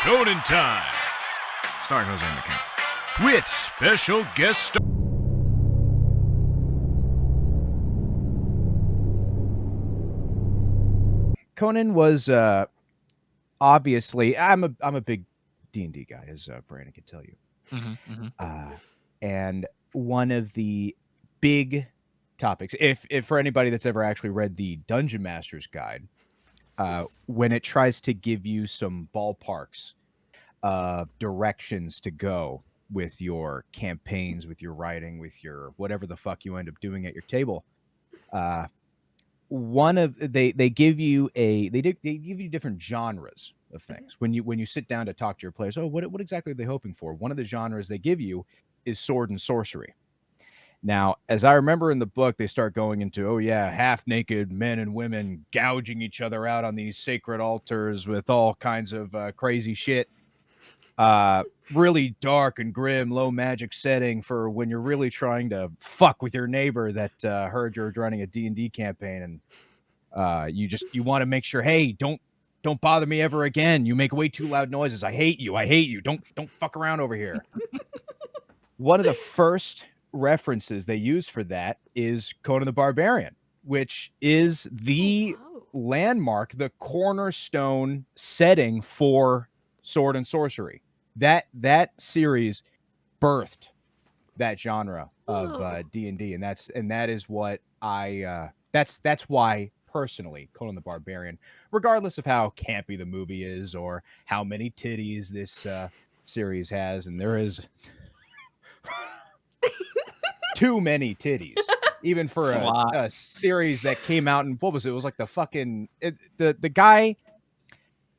Conan time. Starring Jose Makenna. With special guest star. Conan was obviously I'm a big D&D guy, as Brandon can tell you. And one of the big topics, if for anybody that's ever actually read the Dungeon Master's Guide, when it tries to give you some ballparks of directions to go with your campaigns, with your writing, with your whatever the fuck you end up doing at your table, they give you different genres of things when you sit down to talk to your players. Oh, what exactly are they hoping for? One of the genres they give you is sword and sorcery. Now, as I remember in the book, they start going into, oh yeah, half-naked men and women gouging each other out on these sacred altars with all kinds of crazy shit. Really dark and grim, low magic setting for when you're really trying to fuck with your neighbor that heard you're running a D&D campaign, and you want to make sure, hey, don't bother me ever again. You make way too loud noises. I hate you. Don't fuck around over here. One of the first references they use for that is Conan the Barbarian, which is the landmark, the cornerstone setting for sword and sorcery. That series birthed that genre of D&D, and that is what that's why personally Conan the Barbarian, regardless of how campy the movie is or how many titties this series has, and there is too many titties, even for a series that came out in, what was it? It was like the fucking the guy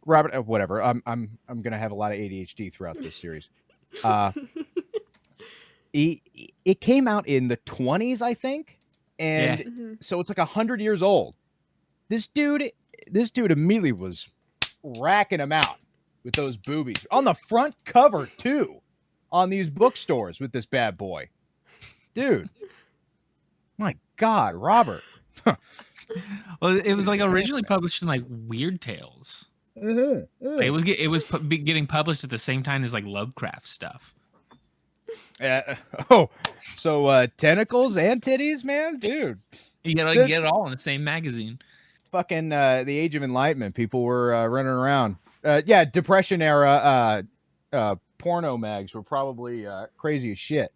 Robert, whatever. I'm gonna have a lot of ADHD throughout this series. It came out in the 20s, I think, and so it's like 100 years old. This dude immediately was racking them out with those boobies on the front cover too, on these bookstores with this bad boy. Dude, my God, Robert. Well, it was like originally published in like Weird Tales. It was getting published at the same time as like Lovecraft stuff. So tentacles and titties, man, dude. You gotta get it all in the same magazine. Fucking the Age of Enlightenment, people were running around. Depression era porno mags were probably crazy as shit.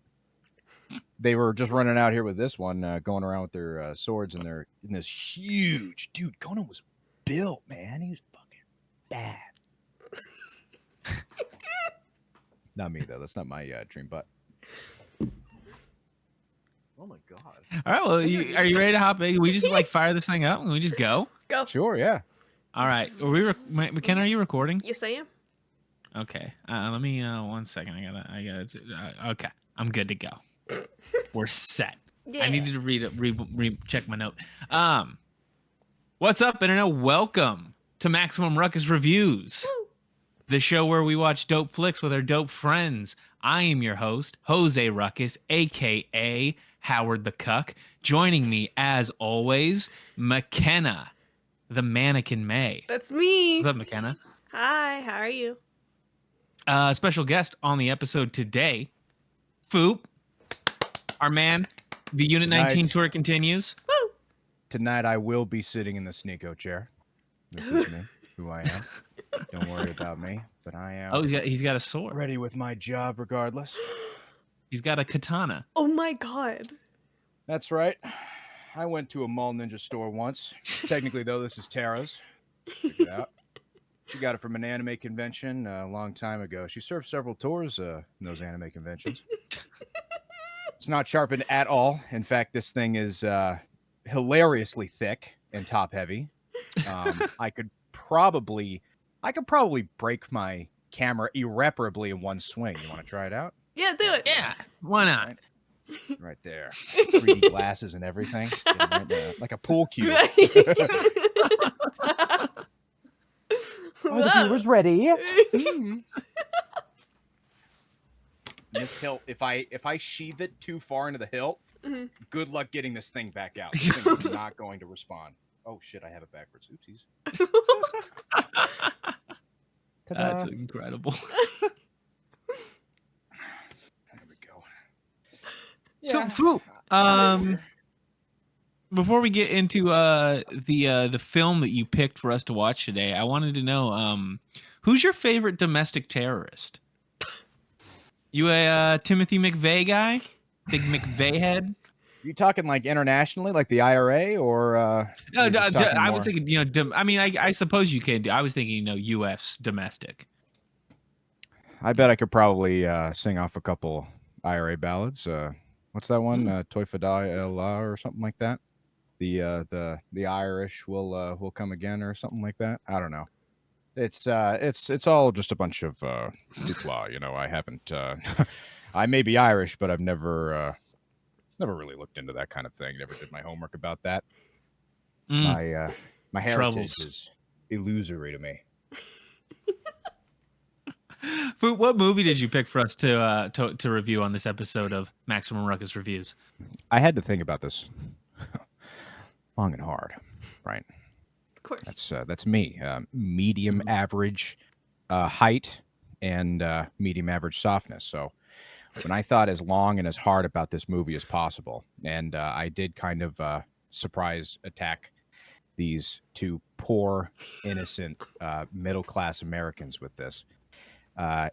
They were just running out here with this one, going around with their swords and they're in this huge dude. Conan was built, man. He was fucking bad. Not me though. That's not my dream butt. Oh my God. All right. Well, are you ready to hop in? We just like fire this thing up and we just go? Go. Sure. Yeah. All right. Makenna, are you recording? Yes, I am. Okay. Let me 1 second. I gotta. Okay. I'm good to go. We're set. Yeah. I needed to check my note. What's up, Internet? Welcome to Maximum Ruckus Reviews, the show where we watch dope flicks with our dope friends. I am your host, Jose Ruckus, a.k.a. Howard the Cuck. Joining me, as always, Makenna, the Mannequin May. That's me. What's up, Makenna? Hi, how are you? Special guest on the episode today, Foop, our man. The Unit 19 tour continues. Woo! Tonight I will be sitting in the Sneeko chair. This is me, who I am. Don't worry about me, but I am. Oh, he's got a sword. Ready with my job regardless. He's got a katana. Oh my God. That's right. I went to a mall ninja store once. Technically, though, this is Tara's. Check it out. She got it from an anime convention a long time ago. She served several tours in those anime conventions. It's not sharpened at all. In fact, this thing is hilariously thick and top heavy. I could probably break my camera irreparably in one swing. You want to try it out? Yeah, do it. Yeah, why not? Right there. 3D glasses and everything. Right there. Like a pool cue. Right. Are the viewers ready? This hilt, if I sheath it too far into the hilt, good luck getting this thing back out. This thing is not going to respond. Oh shit, I have it backwards. Oopsies. Ta-da. That's incredible. There we go. So, Yeah. Foop, before we get into the film that you picked for us to watch today, I wanted to know who's your favorite domestic terrorist? You a Timothy McVeigh guy? Big McVeigh head? You talking like internationally, like the IRA, or No, you're just talking I more- was thinking, I suppose you can do. I was thinking, U.S. domestic. I bet I could probably sing off a couple IRA ballads. What's that one? Toy Fadai Allah or something like that. The Irish will come again or something like that. I don't know. It's all just a bunch of hoopla. I haven't. I may be Irish, but I've never really looked into that kind of thing. Never did my homework about that. My heritage Troubles. is illusory to me. Foop, what movie did you pick for us to review on this episode of Maximum Ruckus Reviews? I had to think about this long and hard, right? Of course. That's me. Medium average height and medium average softness. So when I thought as long and as hard about this movie as possible, and I did kind of surprise attack these two poor, innocent, middle-class Americans with this. I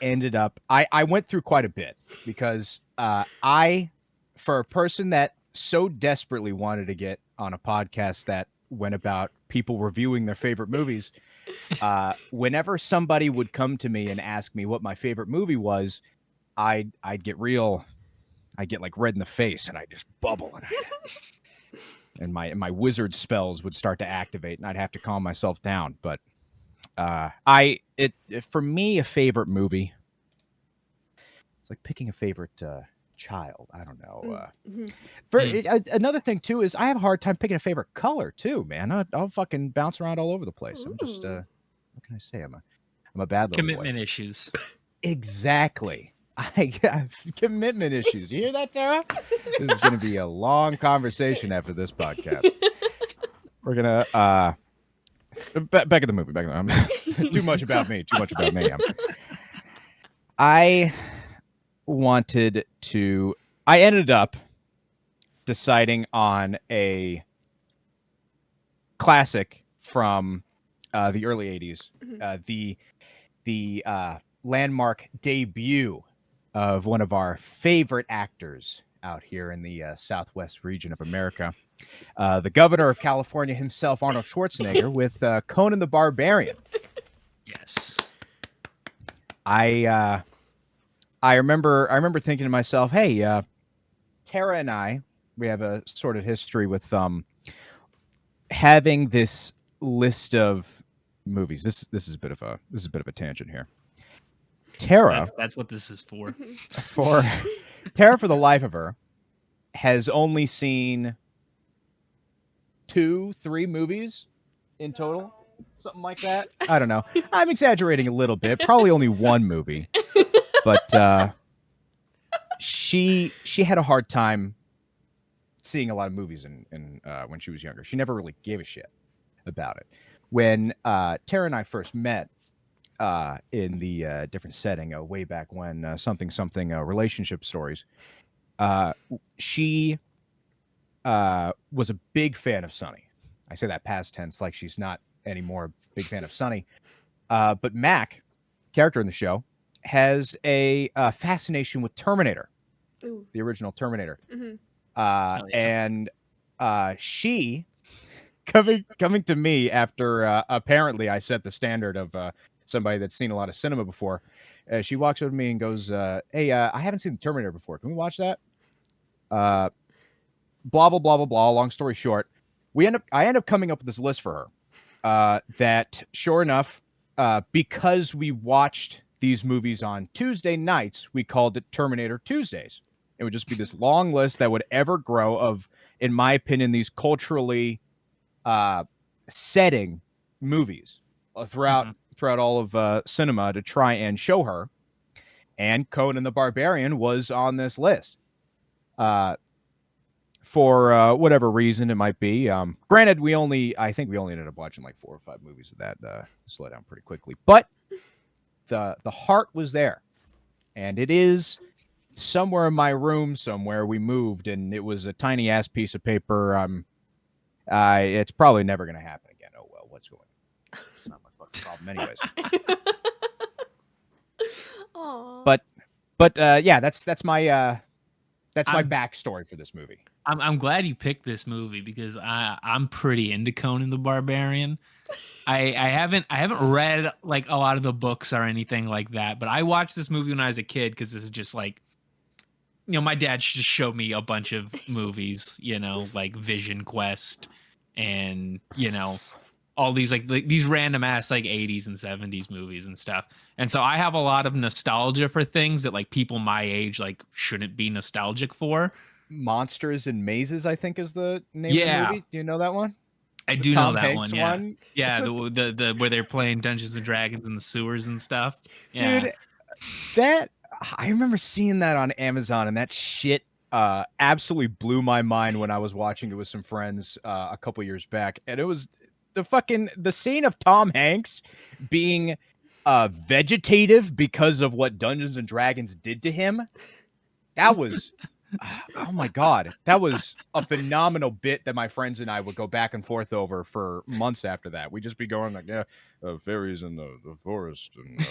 ended up, I went through quite a bit because for a person that so desperately wanted to get on a podcast that went about people reviewing their favorite movies, whenever somebody would come to me and ask me what my favorite movie was, I'd get like red in the face and I'd just bubble and my wizard spells would start to activate and I'd have to calm myself down. But for me, a favorite movie, it's like picking a favorite child. I don't know. Another thing too is I have a hard time picking a favorite color too, man. I'll fucking bounce around all over the place. I'm just what can I say? I'm a bad little Commitment boy. issues. Exactly. I have commitment issues. You hear that, Tara? This is going to be a long conversation after this podcast. We're gonna back at the movie. Too much about me. I ended up deciding on a classic from the early 80s, the landmark debut of one of our favorite actors out here in the southwest region of America, the governor of California himself, Arnold Schwarzenegger, with Conan the Barbarian. Yes. I remember thinking to myself, hey, Tara and I, we have a sort of history with having this list of movies. This is a bit of a tangent here. Tara, that's what this is for. Tara, for the life of her, has only seen 2-3 movies in total, something like that. I don't know. I'm exaggerating a little bit. Probably only one movie, but she had a hard time seeing a lot of movies in when she was younger. She never really gave a shit about it. When Tara and I first met in the different setting way back when, something relationship stories, she was a big fan of Sonny. I say that past tense like she's not anymore a big fan of Sonny. But Mac, character in the show, has a fascination with Terminator, the original Terminator. And she coming to me after apparently I set the standard of somebody that's seen a lot of cinema before. She walks over to me and goes, hey, I haven't seen the Terminator before. Can we watch that? Blah, blah, blah, blah, blah. Long story short, I end up coming up with this list for her that, sure enough, because we watched these movies on Tuesday nights, we called it Terminator Tuesdays. It would just be this long list that would ever grow of, in my opinion, these culturally setting movies throughout all of cinema to try and show her. And Conan the Barbarian was on this list. for whatever reason it might be. Granted, I think we only ended up watching like 4 or 5 movies of that. Slow down pretty quickly, but the heart was there, and it is somewhere in my room somewhere. We moved, and it was a tiny ass piece of paper. It's probably never gonna happen again. Oh well, what's going on? It's not my fucking problem, anyways. Aw. But yeah, that's my backstory for this movie. I'm glad you picked this movie because I'm pretty into Conan the Barbarian. I haven't read like a lot of the books or anything like that, but I watched this movie when I was a kid because this is just like, my dad just showed me a bunch of movies, like Vision Quest and all these like these random ass like 80s and 70s movies and stuff. And so I have a lot of nostalgia for things that like people my age like shouldn't be nostalgic for. Monsters and Mazes, I think, is the name of the movie. Do you know that one? I do know that one. Yeah, yeah. The where they're playing Dungeons and Dragons in the sewers and stuff. Yeah. Dude, that I remember seeing that on Amazon, and that shit absolutely blew my mind when I was watching it with some friends a couple years back, and it was the scene of Tom Hanks being vegetative because of what Dungeons and Dragons did to him. That was oh my god, that was a phenomenal bit that my friends and I would go back and forth over for months after that. We'd just be going like, fairies in the forest, and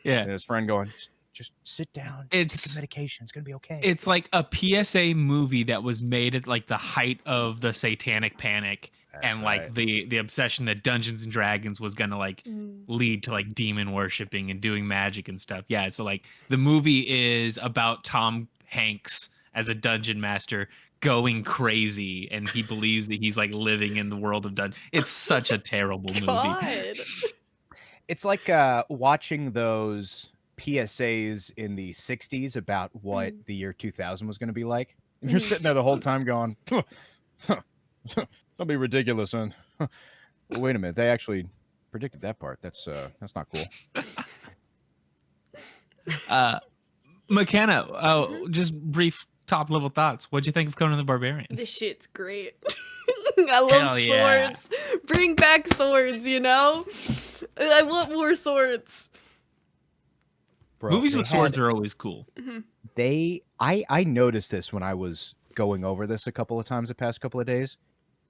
and his friend going, just sit down, take your medication, it's gonna be okay. It's like a PSA movie that was made at like the height of the satanic panic. That's and like right. the obsession that Dungeons and Dragons was gonna like lead to like demon worshipping and doing magic and stuff. Yeah, so like the movie is about Tom Hanks as a dungeon master going crazy, and he believes that he's like living in the world of dungeon. It's such a terrible movie. It's like watching those PSAs in the 60s about what the year 2000 was going to be like. And you're sitting there the whole time going, don't be ridiculous. And wait a minute, they actually predicted that part. That's not cool. Makenna, just brief top level thoughts. What'd you think of Conan the Barbarian? This shit's great. I love swords. Bring back swords, I want more swords. Bro, movies with swords are always cool. I noticed this when I was going over this a couple of times the past couple of days.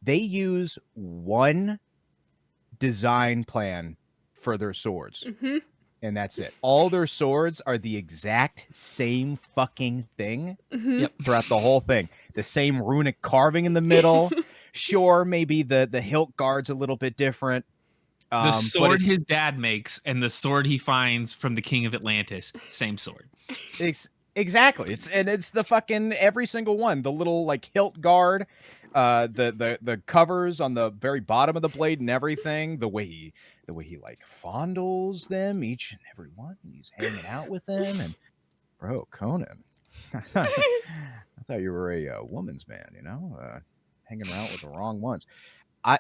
They use one design plan for their swords. And that's it. All their swords are the exact same fucking thing throughout the whole thing. The same runic carving in the middle. Sure, maybe the hilt guard's a little bit different. The sword his dad makes and the sword he finds from the King of Atlantis, same sword. Exactly. It's the fucking every single one. The little like hilt guard, the covers on the very bottom of the blade and everything. The way he like fondles them, each and every one. He's hanging out with them, and bro, Conan. I thought you were a woman's man, hanging around with the wrong ones.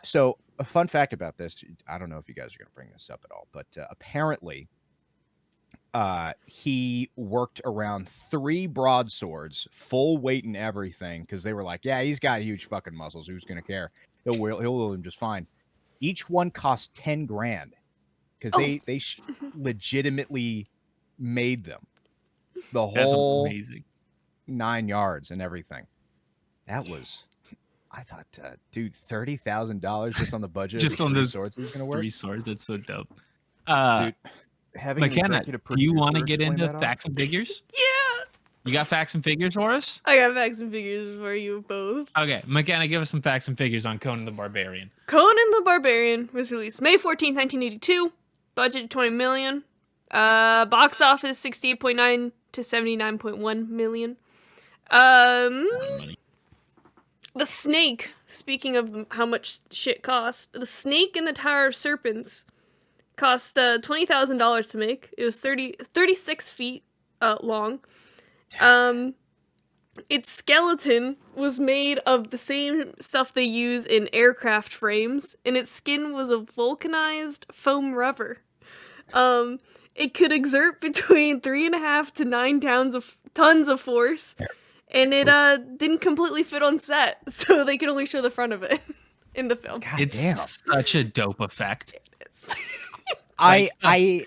So a fun fact about this, I don't know if you guys are going to bring this up at all, but apparently he worked around 3 broadswords, full weight and everything, because they were like, yeah, he's got huge fucking muscles. Who's going to care? He'll wield him just fine. Each one cost $10,000 because they legitimately made them. The whole amazing 9 yards and everything. That was... I thought, dude, $30,000 just on the budget, just on those swords he was gonna work? 3 swords. That's so dope. Dude, having Makenna, do you want to get into facts and figures? Yeah. You got facts and figures for us? I got facts and figures for you both. Okay, Makenna, give us some facts and figures on Conan the Barbarian. Conan the Barbarian was released May 14th, 1982. Budget $20 million. Box office 68.9 to 79.1 million. Money. The snake, speaking of how much shit cost, the snake in the Tower of Serpents cost $20,000 to make. It was 36 feet long. Its skeleton was made of the same stuff they use in aircraft frames, and its skin was a vulcanized foam rubber. It could exert between 3.5 to 9 tons of force. and it didn't completely fit on set, so they could only show the front of it in the film. God It's damn. such a dope effect. I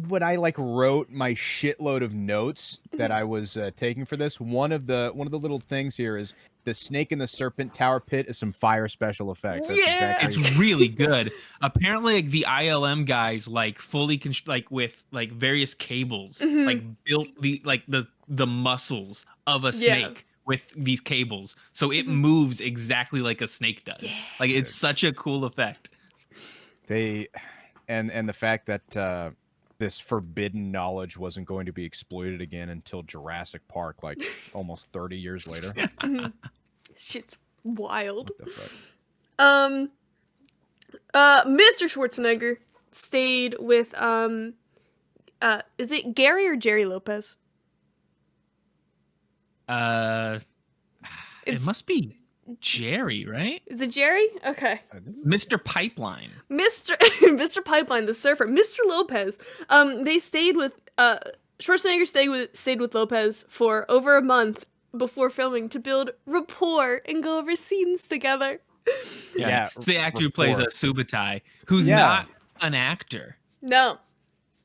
when I like wrote my shitload of notes that I was taking for this, one of the little things here is the snake in the serpent tower pit is some fire special effects. That's Yeah. exactly It's really good. Apparently, like, the ILM guys like fully like with like various cables like built the muscles of a snake with these cables, so it moves exactly like a snake does. Yeah. Like, it's such a cool effect. they and the fact that this forbidden knowledge wasn't going to be exploited again until Jurassic Park, like almost 30 years later. Shit's wild. What the fuck? Mr. Schwarzenegger stayed with is it Gary or Jerry Lopez? It It's- must be Jerry, right? Is it Jerry? Okay. Mr. Pipeline. Mr. Pipeline, the surfer, Mr. Lopez. They stayed with Schwarzenegger stayed with Lopez for over a month before filming to build rapport and go over scenes together. Yeah, It's the actor who plays rapport. Subutai, who's Yeah. not an actor. No.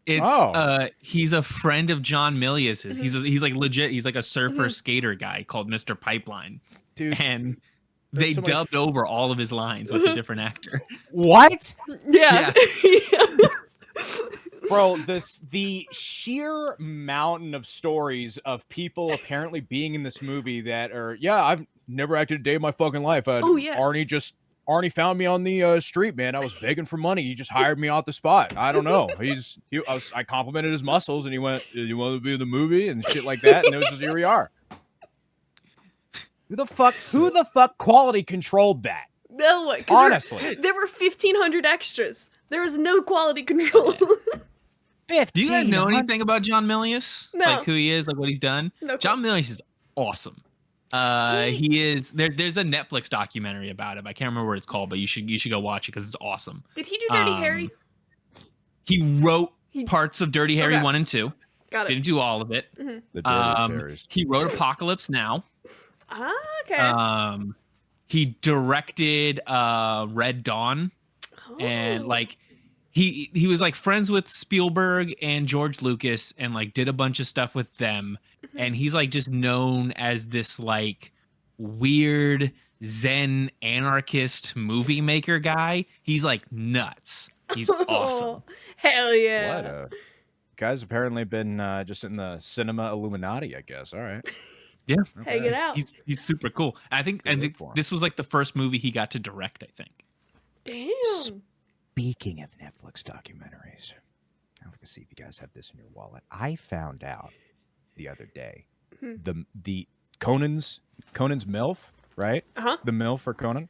It's he's a friend of John Milius's. He's like legit. He's like a surfer skater guy called Mr. Pipeline, Dude, and they so many dubbed over all of his lines with a different actor. what? Yeah. Bro, the sheer mountain of stories of people apparently being in this movie that are, I've never acted a day in my fucking life. Oh, yeah. Arnie found me on the street, man. I was begging for money. He just hired me off the spot. I don't know. I complimented his muscles, and he went, "You want to be in the movie?" and shit like that. And it was just, here we are. Who the fuck quality controlled that? No one. Honestly, There were 1,500 extras. There was no quality control. Do you guys know anything about John Milius? No. Like, who he is, like what he's done? No. John Milius is awesome. He is there's a Netflix documentary about him. I can't remember what it's called, but you should go watch it because it's awesome. Did he do Dirty Harry? He wrote He- parts of Dirty Harry Okay. 1 and 2. Got it. Didn't do all of it. The dirty series. He wrote Apocalypse Now. Ah, okay. He directed Red Dawn, and Oh. like he was like friends with Spielberg and George Lucas, and like did a bunch of stuff with them. And he's like just known as this like weird Zen anarchist movie maker guy. He's like nuts. He's awesome. Hell yeah. What guy's apparently been just in the cinema Illuminati, I guess. All right. Yeah, Hang it out. he's super cool. I think Good for him. this was like the first movie he got to direct. I think. Damn. Speaking of Netflix documentaries, I'm gonna see if you guys have this in your wallet. I found out the other day the Conan's MILF, right? Uh-huh. The MILF for Conan.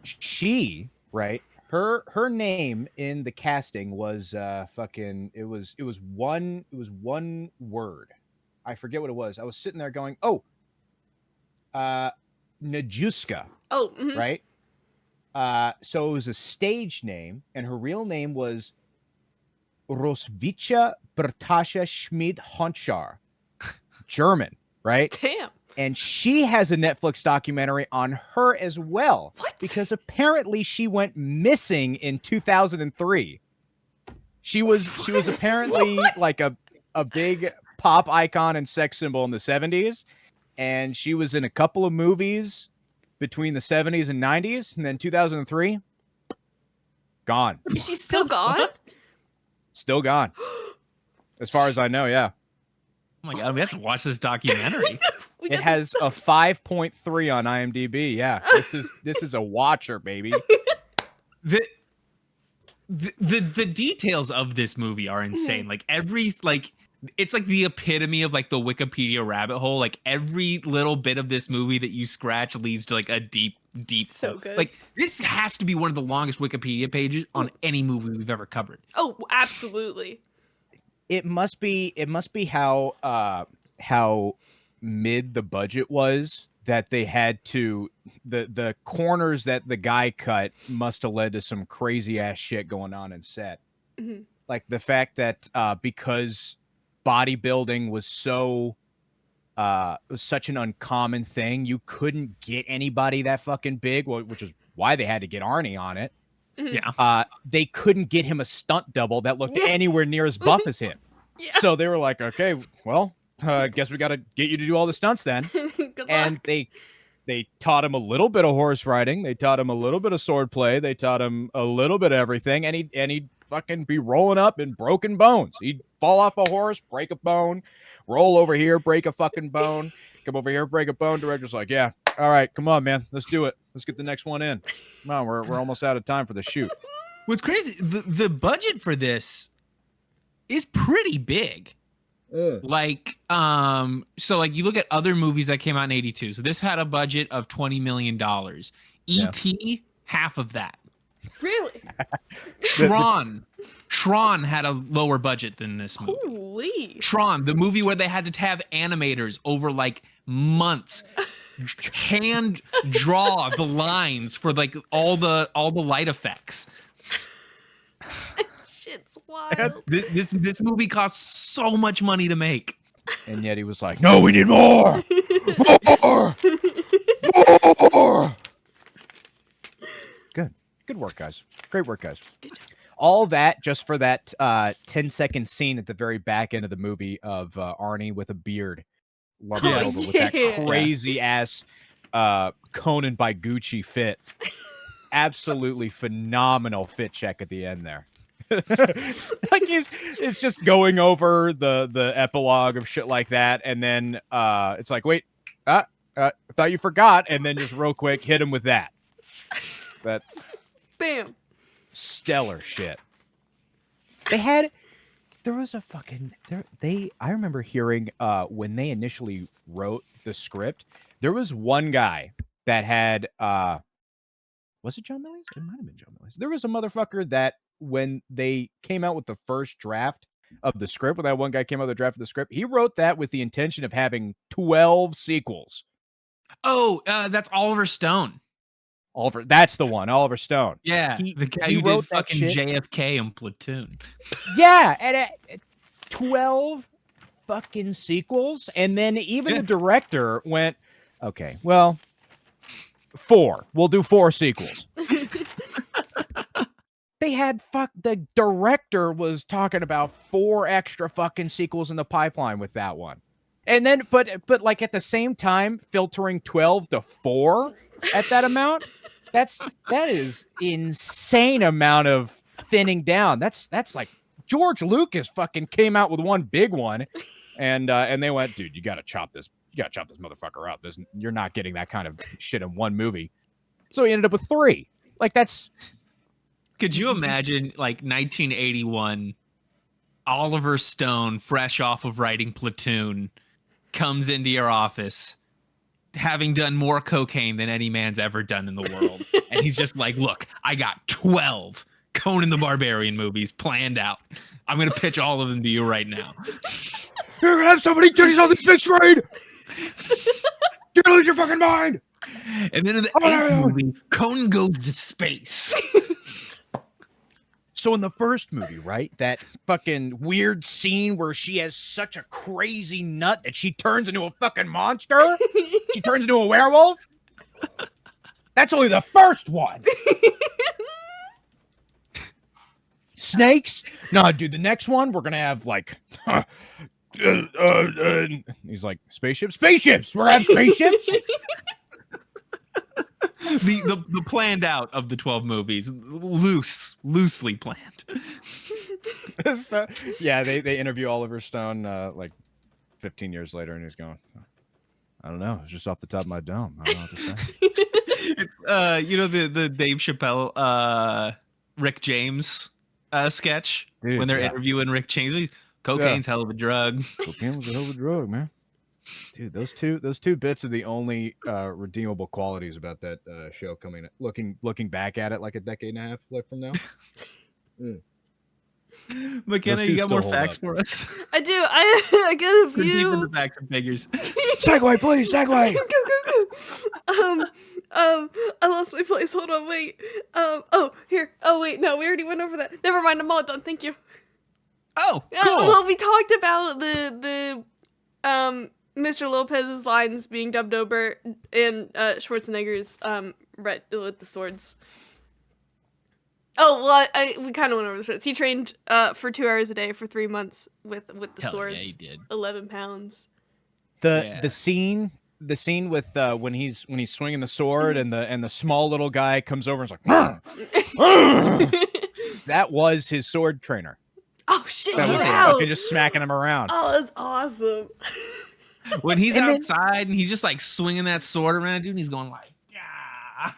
She, right? Her name in the casting was it was one word. I forget what it was. I was sitting there going, Najuska, Oh, right? So it was a stage name, and her real name was Roswitha Bertascha Schmid Honchar, German, right? damn. And she has a Netflix documentary on her as well. What? Because apparently she went missing in 2003. She was apparently like a big pop icon and sex symbol in the 70s, and she was in a couple of movies between the 70s and 90s, and then 2003 gone. Is she still gone? Still gone. As far as I know, yeah. Oh my god, we have to watch this documentary. We It got has a 5.3 on IMDb. Yeah. This is a watcher, baby. The details of this movie are insane. Like it's like the epitome of like the Wikipedia rabbit hole. Like every little bit of this movie that you scratch leads to like a deep So hole. good. Like this has to be one of the longest Wikipedia pages on any movie we've ever covered. Oh, absolutely. It must be how mid the budget was that they had to the corners that the guy cut must have led to some crazy ass shit going on in set. Mhm. Like the fact that because bodybuilding was so was such an uncommon thing. You couldn't get anybody that fucking big, which is why they had to get Arnie on it. Yeah. They couldn't get him a stunt double that looked anywhere near as buff as him. Yeah. So they were like, okay, well, guess we got to get you to do all the stunts then. Good And luck. they taught him a little bit of horse riding. They taught him a little bit of sword play. They taught him a little bit of everything. And he'd fucking be rolling up in broken bones. He'd fall off a horse, break a bone, roll over here, break a fucking bone, come over here, break a bone. Director's like, yeah, all right, come on, man. Let's do it. Let's get the next one in. Come on, we're almost out of time for the shoot. What's crazy, the budget for this is pretty big. Like, so like you look at other movies that came out in 82. So this had a budget of $20 million. E.T., half of that. Really? Tron had a lower budget than this movie. Holy. Tron, the movie where they had to have animators over like months hand draw the lines for like all the light effects. Shit's wild. This movie cost so much money to make. And yet he was like, no, we need more. More. More. Good work, guys. Great work, guys. All that just for that 10-second scene at the very back end of the movie of Arnie with a beard lumping over with that crazy ass Conan by Gucci fit. Absolutely phenomenal fit check at the end there. Like it's just going over the epilogue of shit like that, and then it's like, wait, I thought you forgot, and then just real quick hit him with that. That Bam. stellar shit. There was a fucking I remember hearing when they initially wrote the script, there was one guy that had was it John Milius? It might have been John Milius. There was a motherfucker that when they came out with the first draft of the script, when that one guy came out with the draft of the script, he wrote that with the intention of having 12 sequels. Oh, that's Oliver Stone. That's the one, Oliver Stone. Yeah, the guy who did fucking JFK and Platoon. Yeah, and 12 fucking sequels, and then even the director went, okay, well, 4. We'll do 4 sequels. They had the director was talking about 4 extra fucking sequels in the pipeline with that one. And then, but like at the same time, filtering 12 to 4 at that amount, that is insane amount of thinning down. That's like George Lucas fucking came out with one big one, and they went, dude, you gotta chop this motherfucker up. You're not getting that kind of shit in one movie. So he ended up with 3. Like that's. Could you imagine, like, 1981, Oliver Stone, fresh off of writing Platoon, comes into your office, having done more cocaine than any man's ever done in the world. And he's just like, look, I got 12 Conan the Barbarian movies planned out. I'm going to pitch all of them to you right now. You're going to have so many titties on this big screen! You're going to lose your fucking mind! And then in the 8th movie, Conan goes to space. So in the first movie, right, that fucking weird scene where she has such a crazy nut that she turns into a fucking monster? She turns into a werewolf? That's only the first one. Snakes? No, dude, the next one, we're going to have, like... he's like, spaceships? Spaceships! We're going to have spaceships? The planned out of the 12 movies, loosely planned. Yeah, they interview Oliver Stone like 15 years later, and he's going, I don't know, it's just off the top of my dome. I don't know what to say. It's the Dave Chappelle Rick James sketch. Dude, when they're interviewing Rick James. Cocaine's hell of a drug. Cocaine was a hell of a drug, man. Dude, those two bits are the only redeemable qualities about that show. Looking back at it like a decade and a half left from now. Makenna, you got more facts for us? I do. I got a few. The facts and figures. Segue, please. Segue. Go. I lost my place. Hold on. Wait. Here. Oh, wait. No, we already went over that. Never mind. I'm all done. Thank you. Oh, cool. Well, we talked about the Mr. Lopez's lines being dubbed over and Schwarzenegger's read with the swords. Oh well, we kind of went over the swords. He trained for 2 hours a day for 3 months with the Hell swords. yeah, he did. 11 pounds. The scene with when he's swinging the sword and the small little guy comes over and is like, that was his sword trainer. Oh shit! That Get was out! fucking just smacking him around. Oh, that's awesome. When he's And then- outside and he's just like swinging that sword around, dude, and he's going like, yeah.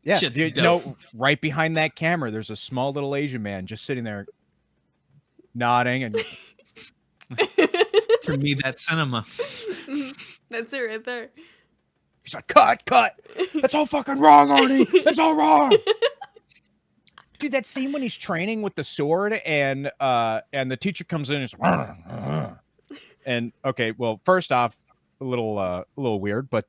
Yeah, Shit's dude, dope. no, right behind that camera, there's a small little Asian man just sitting there, nodding, and To me, that's cinema. That's it right there. he's like, "Cut! That's all fucking wrong, Arnie. That's all wrong." Dude, that scene when he's training with the sword and the teacher comes in and is like, and okay, well, first off, a little weird, but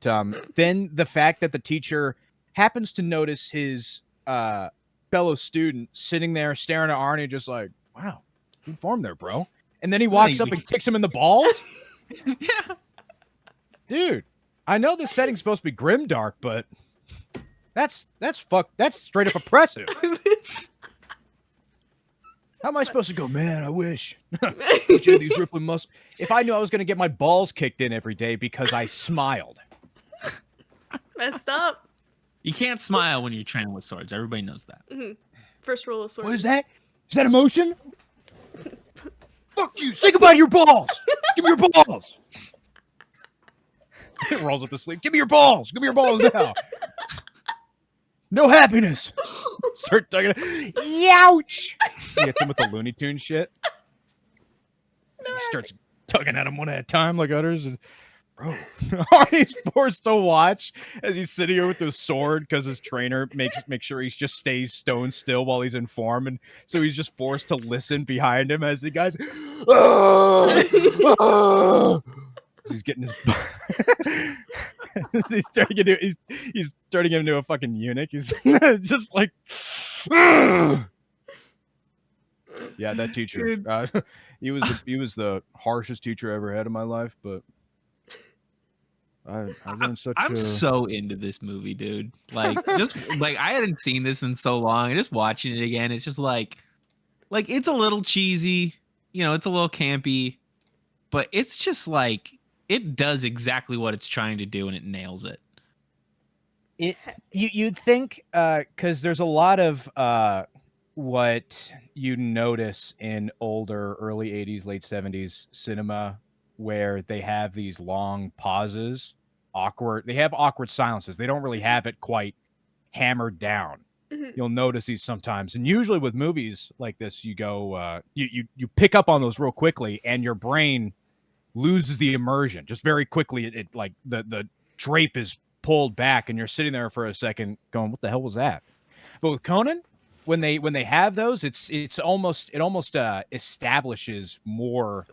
then the fact that the teacher happens to notice his fellow student sitting there staring at Arnie, just like, wow, good form there, bro. And then he walks up and kicks him in the balls. Yeah. Dude, I know this setting's supposed to be grimdark, but that's straight up oppressive. How am I supposed to go, man? I wish. Wish you had these rippling muscles. If I knew I was going to get my balls kicked in every day because I smiled. Messed up. You can't smile when you're training with swords. Everybody knows that. First rule of sword. What is that? Is that emotion? Fuck you. Say goodbye to your balls. Give me your balls. It rolls up the sleeve. Give me your balls. Give me your balls now. No happiness. Start tugging. Youch. He gets him with the Looney Tunes shit. He starts tugging at him one at a time like others. And bro, Arnie's forced to watch as he's sitting here with his sword because his trainer makes sure he just stays stone still while he's in form, and so he's just forced to listen behind him as the guy's. He's getting his. He's turning him into a fucking eunuch. He's just like. Yeah, that teacher. He was the harshest teacher I ever had in my life, but I learned such. I'm so into this movie, dude. Like, just like I hadn't seen this in so long, and just watching it again, it's just like it's a little cheesy, it's a little campy, but it's just like it does exactly what it's trying to do, and it nails it. You'd think because there's a lot of what you notice in older early 80s late 70s cinema where they have these long pauses, they have awkward silences. They don't really have it quite hammered down. You'll notice these sometimes, and usually with movies like this, you go you pick up on those real quickly, and your brain loses the immersion just very quickly. It like the drape is pulled back, and you're sitting there for a second going, what the hell was that? But with Conan, when they have those, it almost establishes more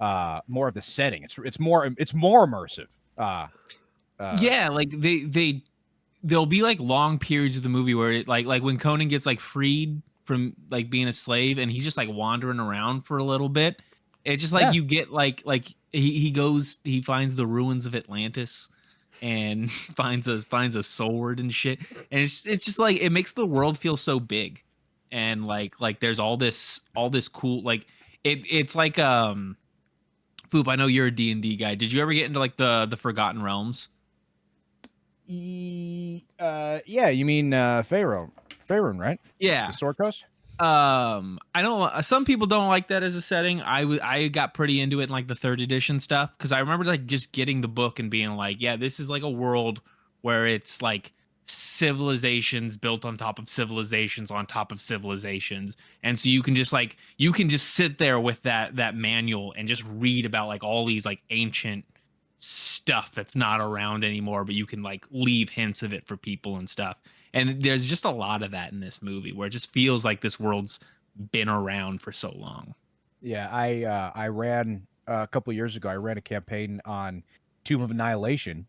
of the setting. It's more immersive. Yeah, like there'll be like long periods of the movie where it like when Conan gets like freed from like being a slave and he's just like wandering around for a little bit. It's just like you get like he finds the ruins of Atlantis and finds a sword and shit, and it's just like it makes the world feel so big, and like there's all this cool like it's like Foop, I know you're a D&D guy. Did you ever get into like the Forgotten Realms? Yeah, you mean Faerun, right? Yeah, The Sword Coast. I know some people don't like that as a setting. I got pretty into it in like the 3rd edition stuff because I remember like just getting the book and being like, yeah, this is like a world where it's like civilizations built on top of civilizations on top of civilizations, and so you can just sit there with that manual and just read about like all these like ancient stuff that's not around anymore, but you can like leave hints of it for people and stuff. And there's just a lot of that in this movie where it just feels like this world's been around for so long. Yeah, I ran a couple of years ago. I ran a campaign on Tomb of Annihilation,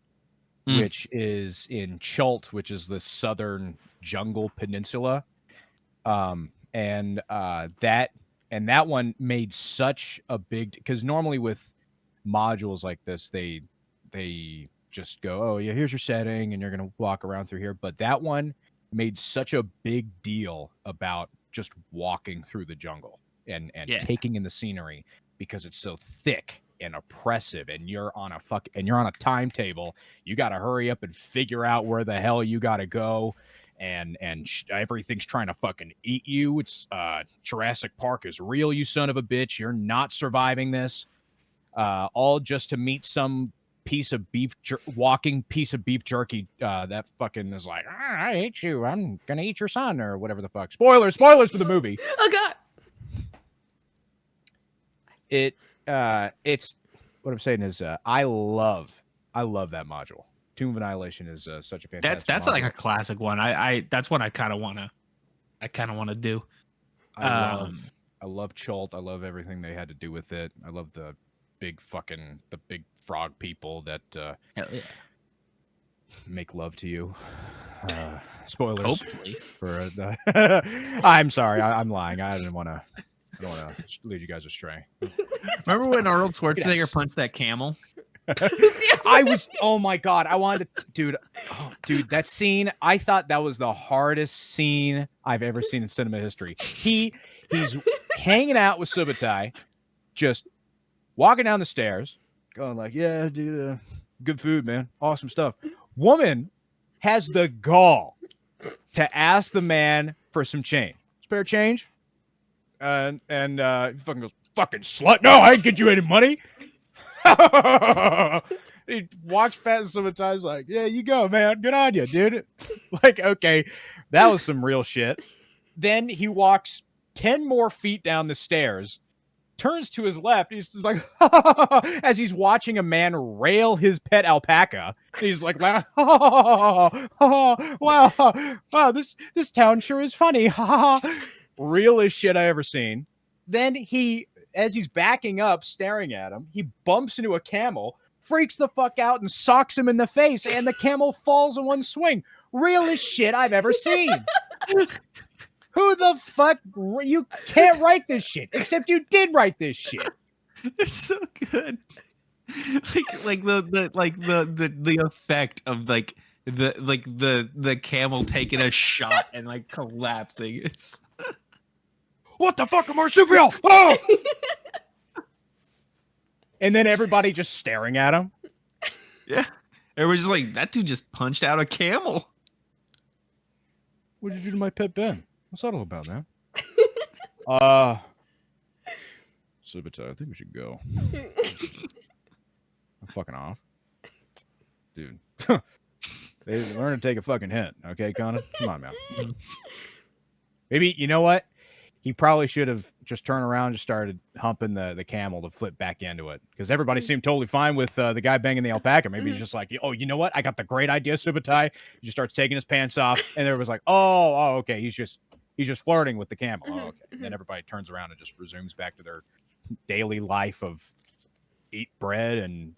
which is in Chult, which is the southern jungle peninsula. And that one made such a big, because normally with modules like this, they just go, oh yeah, here's your setting, and you're gonna walk around through here. But that one made such a big deal about just walking through the jungle and taking in the scenery because it's so thick and oppressive, and you're on a timetable. You got to hurry up and figure out where the hell you got to go, and everything's trying to fucking eat you. It's Jurassic Park is real, you son of a bitch. You're not surviving this. All just to meet some walking piece of beef jerky that fucking is like, I hate you, I'm gonna eat your son, or whatever the fuck. Spoilers for the movie. Oh god. It's what I'm saying is I love that module. Tomb of Annihilation is such a fantastic That's module. like a classic one. That's what I kind of want to do. I love Chult. I love everything they had to do with it. I love the big frog people that Hell yeah. make love to you. Spoilers. Hopefully. For I'm sorry. I'm lying. I don't want to lead you guys astray. Remember when Arnold Schwarzenegger punched that camel? Oh my god, I wanted to, dude, that scene, I thought that was the hardest scene I've ever seen in cinema history. He's hanging out with Subutai, just walking down the stairs, going like, yeah, dude, good food, man, awesome stuff. Woman has the gall to ask the man for some change. Spare change? And he fucking goes, fucking slut, no, I ain't get you any money. He walks past Subutai's like, yeah, you go, man. Good on you, dude. Like, okay, that was some real shit. Then he walks 10 more feet down the stairs, turns to his left. He's just like, as he's watching a man rail his pet alpaca. He's like, wow, this town sure is funny. Realest shit I ever seen. Then as he's backing up, staring at him, he bumps into a camel, freaks the fuck out, and socks him in the face, and the camel falls in one swing. Realest shit I've ever seen. Who the fuck? You can't write this shit, except you did write this shit. It's so good. Like the effect of the camel taking a shot and like collapsing. It's what the fuck, a marsupial? Oh! And then everybody just staring at him. Yeah. Everyone's just like, that dude just punched out a camel. What did you do to my pet Ben? What's that all about, man? Subutai, I think we should go. I'm fucking off. Dude. They learn to take a fucking hit, okay, Conan? Come on, man. Maybe, you know what? He probably should have just turned around and just started humping the camel to flip back into it. Because everybody seemed totally fine with the guy banging the alpaca. Maybe he's just like, oh, you know what? I got the great idea, Subutai. He just starts taking his pants off. And everyone's like, oh, okay. He's just flirting with the camel. Oh, okay. And then everybody turns around and just resumes back to their daily life of eat bread and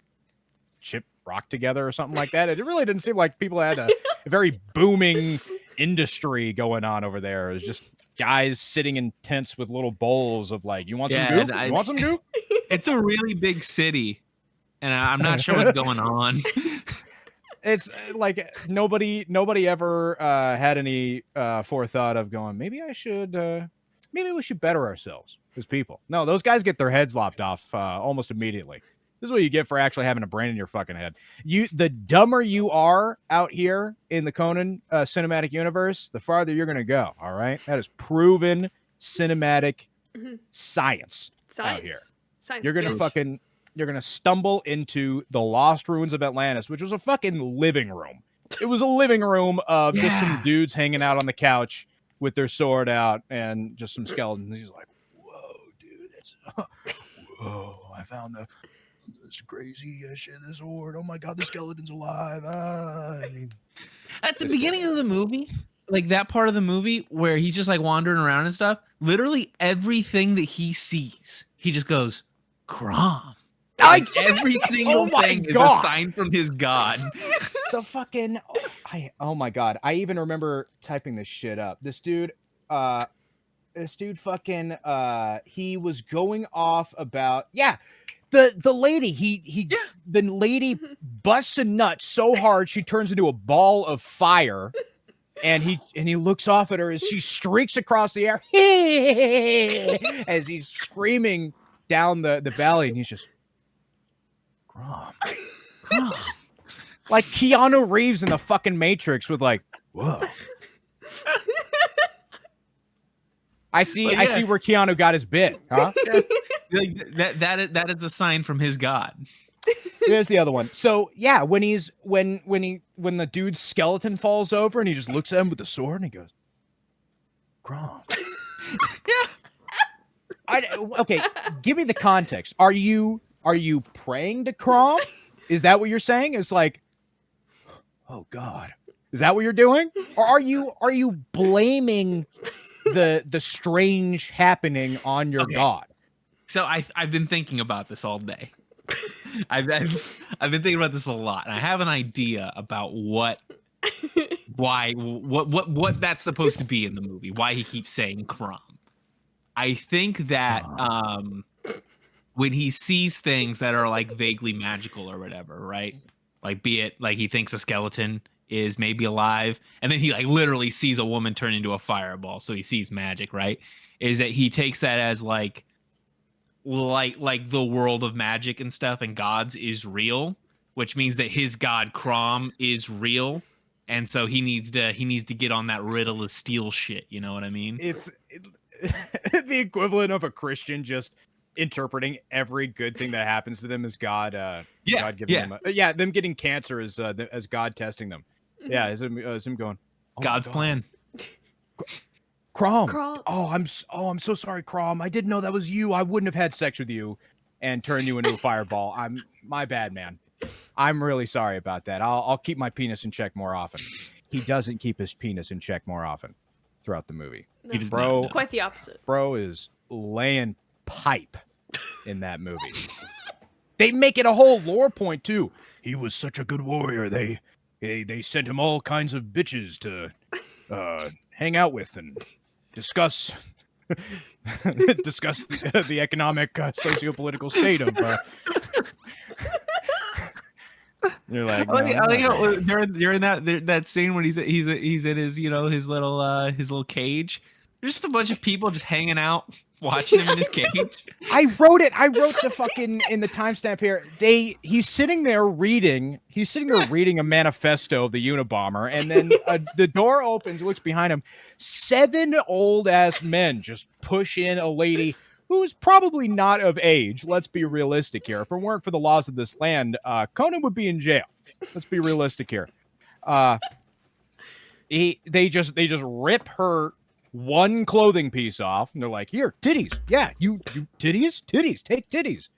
chip rock together or something like that. It really didn't seem like people had a very booming industry going on over there. It was just guys sitting in tents with little bowls of like, you want some goop? You want some goop? It's a really big city, and I'm not sure what's going on. It's like nobody ever had any forethought of going, maybe we should better ourselves as people. No, those guys get their heads lopped off almost immediately. This is what you get for actually having a brain in your fucking head. The dumber you are out here in the Conan cinematic universe, the farther you're going to go, all right? That is proven cinematic science out here. Science. You're going to stumble into the lost ruins of Atlantis, which was a fucking living room. It was a living room of just some dudes hanging out on the couch with their sword out and just some skeletons. He's like, whoa, dude, whoa, I found this crazy shit, this sword. Oh my god, the skeleton's alive. At the beginning of the movie, like that part of the movie where he's just like wandering around and stuff, literally everything that he sees, he just goes, Crom. Like every single thing is a sign from his god. The fucking oh my god. I even remember typing this shit up. This dude fucking he was going off about The lady, the lady busts a nut so hard she turns into a ball of fire, and he looks off at her as she streaks across the air as he's screaming down the valley, and he's just Crom. Like Keanu Reeves in the fucking Matrix with like, whoa. I see where Keanu got his bit, huh? that is a sign from his god. Here's the other one. So yeah, when the dude's skeleton falls over and he just looks at him with the sword and he goes, Crom. Okay, give me the context. Are you praying to Crom? Is that what you're saying? It's like, oh God. Is that what you're doing? Or are you blaming the strange happening on your god? So I've been thinking about this all day. I've been thinking about this a lot, and I have an idea about what that's supposed to be in the movie. Why he keeps saying Crom. I think that when he sees things that are like vaguely magical or whatever, right? Like be it like he thinks a skeleton is maybe alive, and then he like literally sees a woman turn into a fireball, so he sees magic, right? Is that he takes that as like the world of magic and stuff and gods is real, which means that his god Crom is real, and so he needs to get on that riddle of steel shit. You know what I mean? It's the equivalent of a Christian just interpreting every good thing that happens to them as God. God giving them them getting cancer as God testing them. Yeah, as him going, oh God's plan. Crom. Oh, I'm so sorry, Crom. I didn't know that was you. I wouldn't have had sex with you and turned you into a fireball. My bad, man. I'm really sorry about that. I'll keep my penis in check more often. He doesn't keep his penis in check more often throughout the movie. No. He does Bro, not. Quite the opposite. Bro is laying pipe in that movie. They make it a whole lore point too. He was such a good warrior. They sent him all kinds of bitches to hang out with and discuss the economic socio-political state of you're like, no, I like how during that scene when he's in his his little cage, there's just a bunch of people just hanging out watching him in his cage. I wrote the fucking in the timestamp here. He's sitting there reading a manifesto of the Unabomber, and then the door opens, looks behind him. 7 old ass men just push in a lady who is probably not of age. Let's be realistic here. If it weren't for the laws of this land, Conan would be in jail. Let's be realistic here. They just rip her one clothing piece off, and they're like, here, titties. Yeah, you titties, take titties.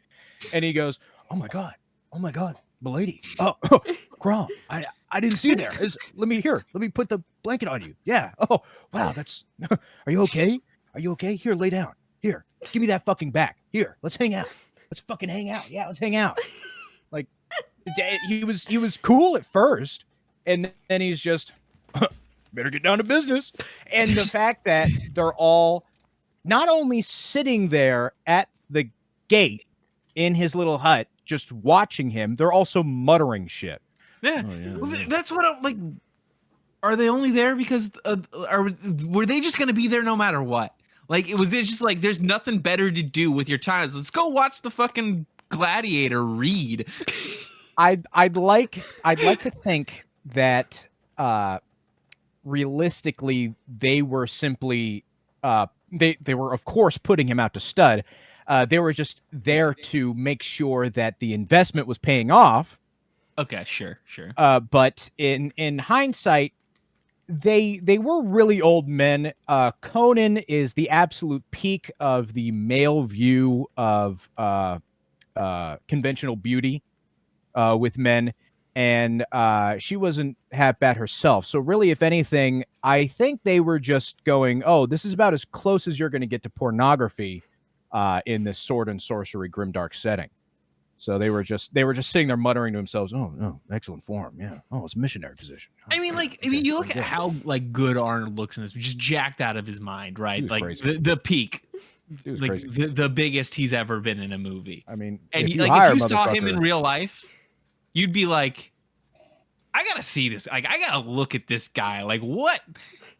And he goes, oh my god, milady. Oh, Crom, I didn't see there. Let me put the blanket on you. Yeah. Oh, wow, are you okay? Here, lay down. Here, give me that fucking back. Here, let's hang out. Let's fucking hang out. Yeah, let's hang out. Like, he was cool at first, and then he's just better get down to business. And the fact that they're all not only sitting there at the gate in his little hut just watching him, they're also muttering shit. Yeah, that's what I'm like. Are they only there because were they just gonna be there no matter what? Like, it just like there's nothing better to do with your time. Let's go watch the fucking gladiator read. I'd like to think that realistically they were simply they were of course putting him out to stud. They were just there to make sure that the investment was paying off. Okay, sure. But in hindsight, they were really old men. Conan is the absolute peak of the male view of conventional beauty with men, and she wasn't half bad herself. So really, if anything, I think they were just going, oh, this is about as close as you're going to get to pornography in this sword and sorcery grimdark setting. So they were just sitting there muttering to themselves, "Oh, no, excellent form, yeah. Oh, it's a missionary position." Oh, you look at how like good Arnold looks in this, just jacked out of his mind, right? Like crazy. the peak. Dude's like crazy. the biggest he's ever been in a movie. I mean, And if if you saw him in real life, you'd be like, I gotta see this. Like, I gotta look at this guy. Like, what?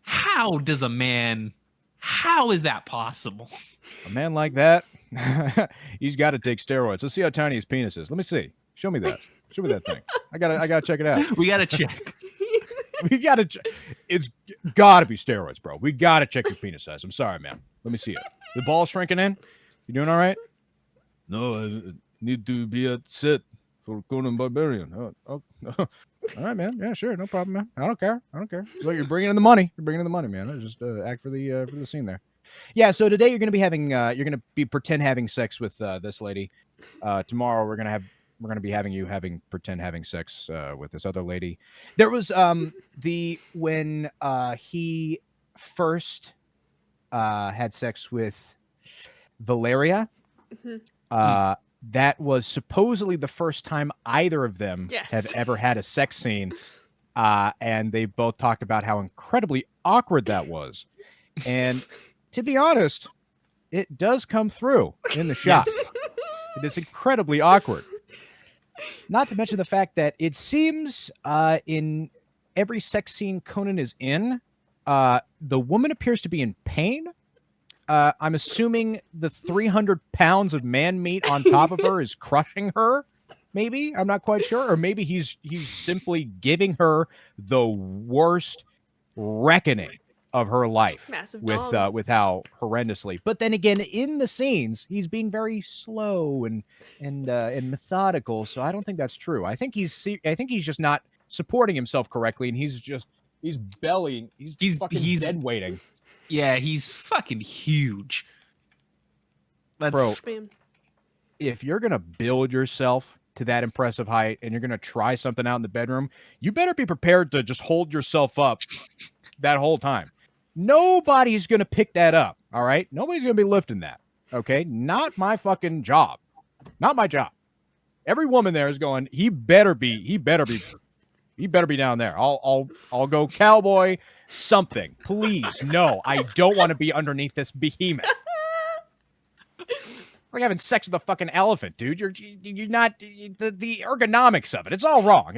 How is that possible? a man like that, he's got to take steroids. Let's see how tiny his penis is. Let me see. Show me that. Show me that thing. I gotta check it out. We gotta check. We gotta. It's gotta be steroids, bro. We gotta check your penis size. I'm sorry, man. Let me see it. The ball's shrinking in. You doing all right? No, I need to be at set for Conan Barbarian. Oh. All right, man. Yeah, sure, no problem, man. I don't care. Look, you're bringing in the money. Man. I just act for the scene there. Yeah. So today you're gonna be pretend having sex with this lady. Tomorrow we're gonna be having you pretend having sex with this other lady. There was when he first had sex with Valeria. Mm-hmm. That was supposedly the first time either of them have ever had a sex scene. And they both talked about how incredibly awkward that was. And to be honest, it does come through in the shot. It is incredibly awkward. Not to mention the fact that it seems in every sex scene Conan is in, the woman appears to be in pain. I'm assuming the 300 pounds of man meat on top of her is crushing her. Maybe, I'm not quite sure. Or maybe he's simply giving her the worst reckoning of her life. Massive with how horrendously. But then again, in the scenes, he's being very slow and methodical. So I don't think that's true. I think he's just not supporting himself correctly, and he's bellying. He's dead weighting. Yeah, he's fucking huge. Bro, if you're gonna build yourself to that impressive height and you're gonna try something out in the bedroom, you better be prepared to just hold yourself up that whole time. Nobody's gonna pick that up. All right, nobody's gonna be lifting that. Okay, not my fucking job. Not my job. Every woman there is going. He better be down there. I'll go cowboy something. Please, no, I don't want to be underneath this behemoth. Like having sex with a fucking elephant, dude. You're not the ergonomics of it. It's all wrong.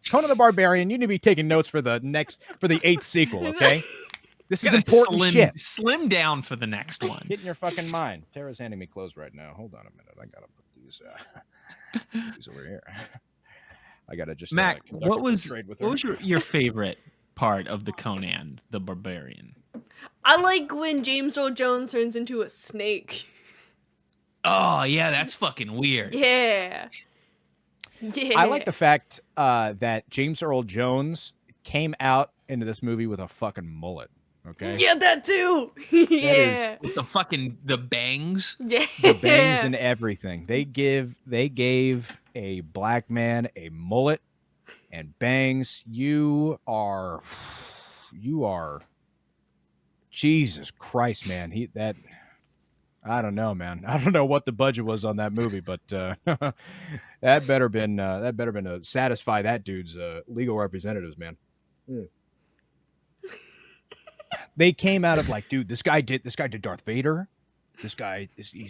Conan the Barbarian, you need to be taking notes for the 8th sequel, okay? This is important shit. Slim down for the next one. Get in your fucking mind. Tara's handing me clothes right now. Hold on a minute. I gotta put these over here. I gotta just Mac. What was your favorite part of the Conan the Barbarian? I like when James Earl Jones turns into a snake. Oh yeah, that's fucking weird. Yeah. I like the fact that James Earl Jones came out into this movie with a fucking mullet. Okay. Yeah, that too. Yeah. With the bangs. Yeah. The bangs and everything. They gave a black man a mullet and bangs. You are Jesus Christ, man. I don't know, man. I don't know what the budget was on that movie, but that better been to satisfy that dude's legal representatives, man. They came out of like, dude, this guy did Darth Vader. He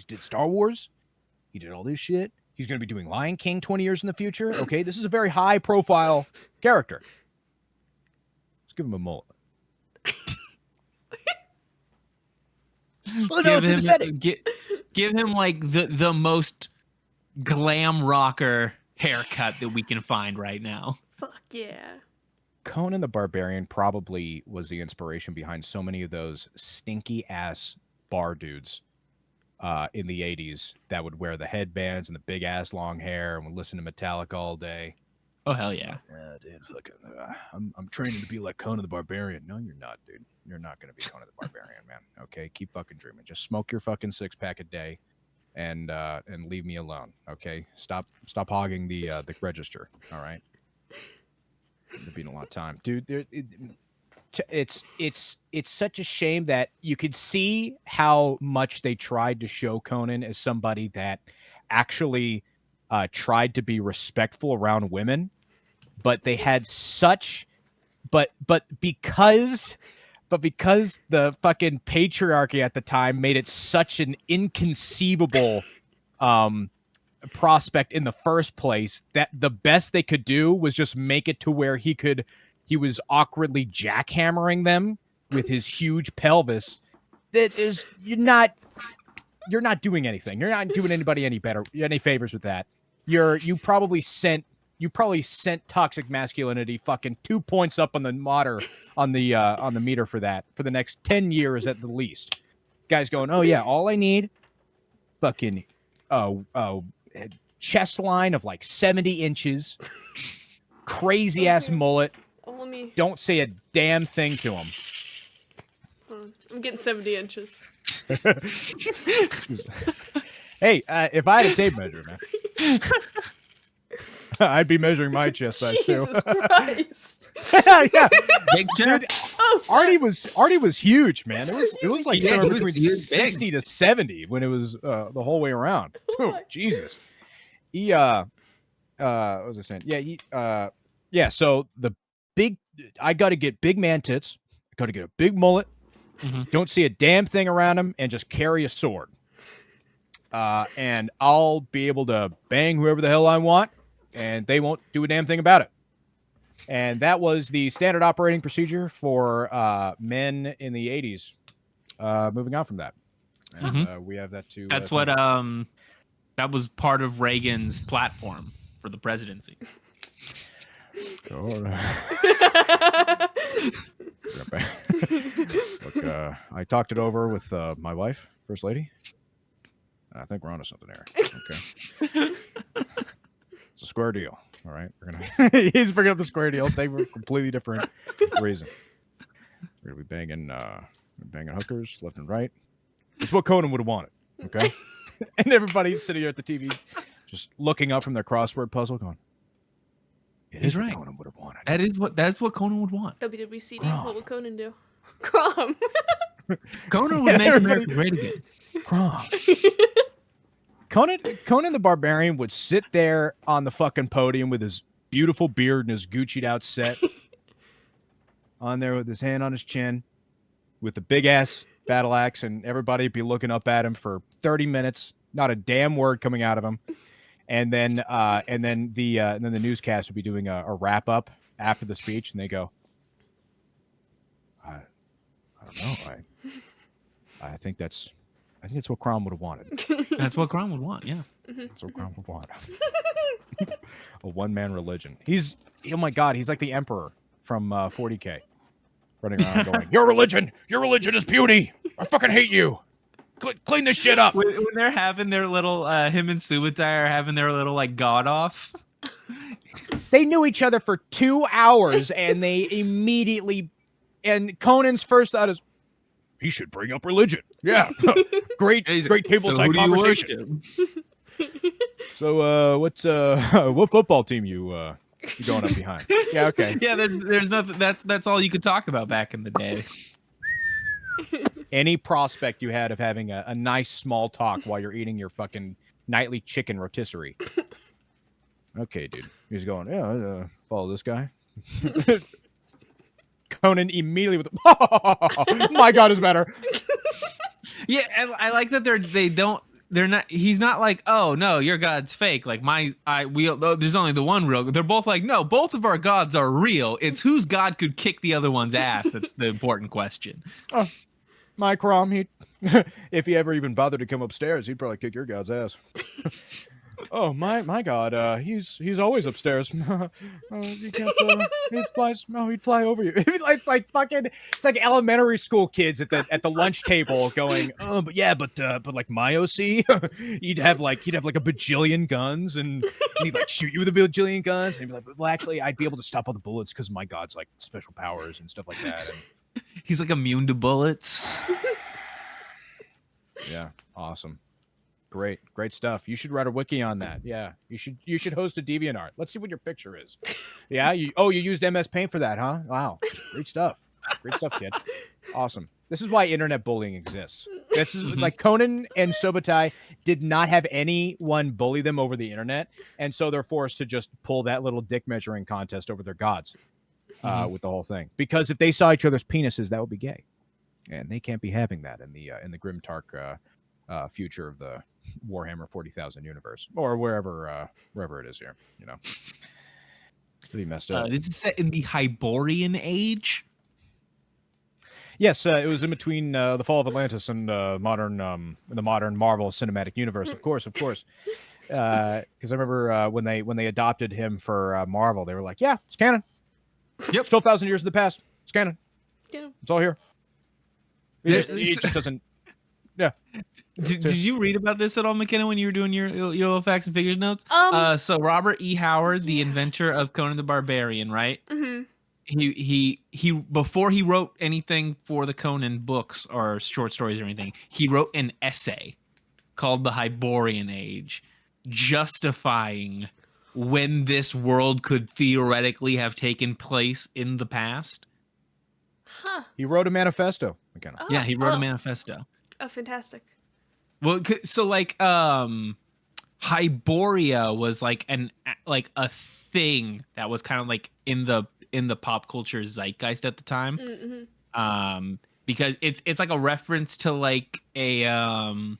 did Star Wars. He did all this shit. He's going to be doing Lion King 20 years in the future. Okay, this is a very high profile character. Let's give him a mullet. Well, no, give him like the most glam rocker haircut that we can find right now. Fuck yeah. Conan the Barbarian probably was the inspiration behind so many of those stinky ass bar dudes in the 80s that would wear the headbands and the big ass long hair and would listen to Metallica all day. Oh hell yeah. Yeah, dude, fucking, I'm training to be like Conan the Barbarian. No, you're not, dude. You're not going to be Conan the Barbarian, man. Okay, keep fucking dreaming. Just smoke your fucking 6-pack a day, and leave me alone. Okay, stop hogging the register. All right. There's been a lot of time, dude. It's such a shame that you could see how much they tried to show Conan as somebody that actually tried to be respectful around women, but they had such, but because But because the fucking patriarchy at the time made it such an inconceivable prospect in the first place, that the best they could do was just make it to where he was awkwardly jackhammering them with his huge pelvis. That is, you're not doing anything. You're not doing anybody any favors with that. You probably sent toxic masculinity fucking 2 points up on the meter for that for the next 10 years at the least. Guys going, oh yeah, all I need, fucking chest line of like 70 inches, crazy ass mullet. Don't say a damn thing to him. I'm getting 70 inches. Hey, if I had a tape measure, man, I'd be measuring my chest size too. Jesus Christ! Yeah, Big Jeff. dude, Artie was huge, man. It was like somewhere between 60 to 70 when it was the whole way around. Oh, Jesus. He what was I saying? Yeah. So I got to get big man tits. I got to get a big mullet. Mm-hmm. Don't see a damn thing around him, and just carry a sword. And I'll be able to bang whoever the hell I want, and they won't do a damn thing about it. And that was the standard operating procedure for men in the 80s. Moving on from that, and we have that too. That's what that was part of Reagan's platform for the presidency. Look, I talked it over with my wife, First Lady. I think we're onto something there. Okay. It's a square deal. All right. He's bringing up the square deal thing for a completely different reason. We're going to be banging hookers left and right. It's what Conan would have wanted. Okay. And everybody's sitting here at the TV just looking up from their crossword puzzle going, he's right. Conan would have wanted. That's what Conan would want. WWCD, Crom. what would Conan do? Crom. Conan would make America great again. Crom. Conan the Barbarian would sit there on the fucking podium with his beautiful beard and his Gucci'd out set on there with his hand on his chin with the big ass battle axe, and everybody would be looking up at him for 30 minutes, not a damn word coming out of him. And then the newscast would be doing a wrap up after the speech, and they go, I don't know, I think that's what Crom would have wanted. That's what Crom would want, yeah. That's what Crom would want. A one-man religion. Oh my God, he's like the emperor from 40K. Running around going, your religion is puny. I fucking hate you. Clean this shit up. When they're having their little, him and Subutai are having their little, like, god off. They knew each other for 2 hours, and they immediately, and Conan's first thought is, he should bring up religion. Yeah. Great tableside conversation. So, what football team you going up behind? Yeah, okay. Yeah, there's nothing. That's all you could talk about back in the day. Any prospect you had of having a nice small talk while you're eating your fucking nightly chicken rotisserie. Okay, dude. He's going, yeah, follow this guy. Conan immediately with my God is better. Yeah, I like that they're not, he's not like, oh no, your god's fake. Like there's only the one real. They're both like, no, both of our gods are real. It's whose god could kick the other one's ass. That's the important question. Oh, my Crom, if he ever even bothered to come upstairs, he'd probably kick your god's ass. Oh my God, he's always upstairs. He can't. He'd fly over you. It's like elementary school kids at the lunch table going, oh, but like my OC, he'd have like a bajillion guns and he'd like shoot you with a bajillion guns and he'd be like, well, actually, I'd be able to stop all the bullets because my god's like special powers and stuff like that. And he's like immune to bullets. Yeah, awesome. Great stuff. You should write a wiki on that. Yeah, you should host a DeviantArt. Let's see what your picture is. Yeah, you used MS Paint for that, huh? Wow, great stuff, kid. Awesome. This is why internet bullying exists. This is like Conan and Subutai did not have anyone bully them over the internet, and so they're forced to just pull that little dick measuring contest over their gods. with the whole thing. Because if they saw each other's penises, that would be gay, and they can't be having that in the Grim Tark future of the Warhammer 40,000 universe, or wherever it is here. You know, it'd be messed up. This is set in the Hyborian Age. Yes, it was in between the fall of Atlantis and the modern Marvel Cinematic Universe. Of course. Because I remember when they adopted him for Marvel, they were like, "Yeah, it's canon. Yep, 12,000 years in the past. It's canon. Yeah. It's all here." It just doesn't. Yeah. Did you read about this at all, Makenna, when you were doing your little facts and figures notes? So Robert E. Howard, the inventor of Conan the Barbarian, right? Mm-hmm. He before he wrote anything for the Conan books or short stories or anything, he wrote an essay called The Hyborian Age, justifying when this world could theoretically have taken place in the past. Huh. He wrote a manifesto. McKenna. Yeah, he wrote a manifesto. Oh, fantastic. Well, so like Hyboria was like a thing that was kind of like in the pop culture zeitgeist at the time. Mm-hmm. Because it's like a reference to like a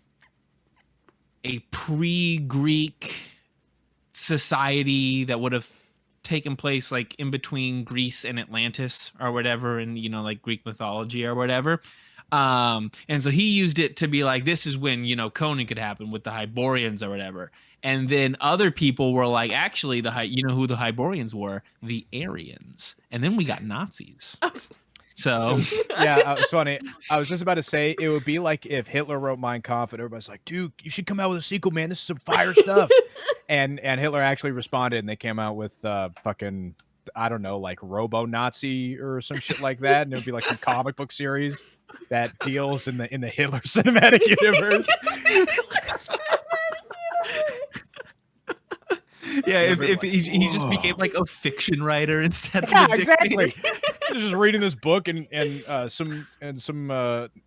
pre-Greek society that would have taken place like in between Greece and Atlantis or whatever, and you know, like Greek mythology or whatever. And so he used it to be like, this is when, you know, Conan could happen with the Hyborians or whatever. And then other people were like, actually, you know who the Hyborians were? The Aryans. And then we got Nazis. So yeah, it was funny. I was just about to say it would be like if Hitler wrote Mein Kampf and everybody's like, "Dude, you should come out with a sequel, man. This is some fire stuff." and Hitler actually responded, and they came out with fucking, I don't know, like Robo Nazi or some shit like that, and it would be like some comic book series that deals in the Hitler cinematic universe. Yeah, if he just became like a fiction writer instead of yeah, a dictator. exactly. Just reading this book and some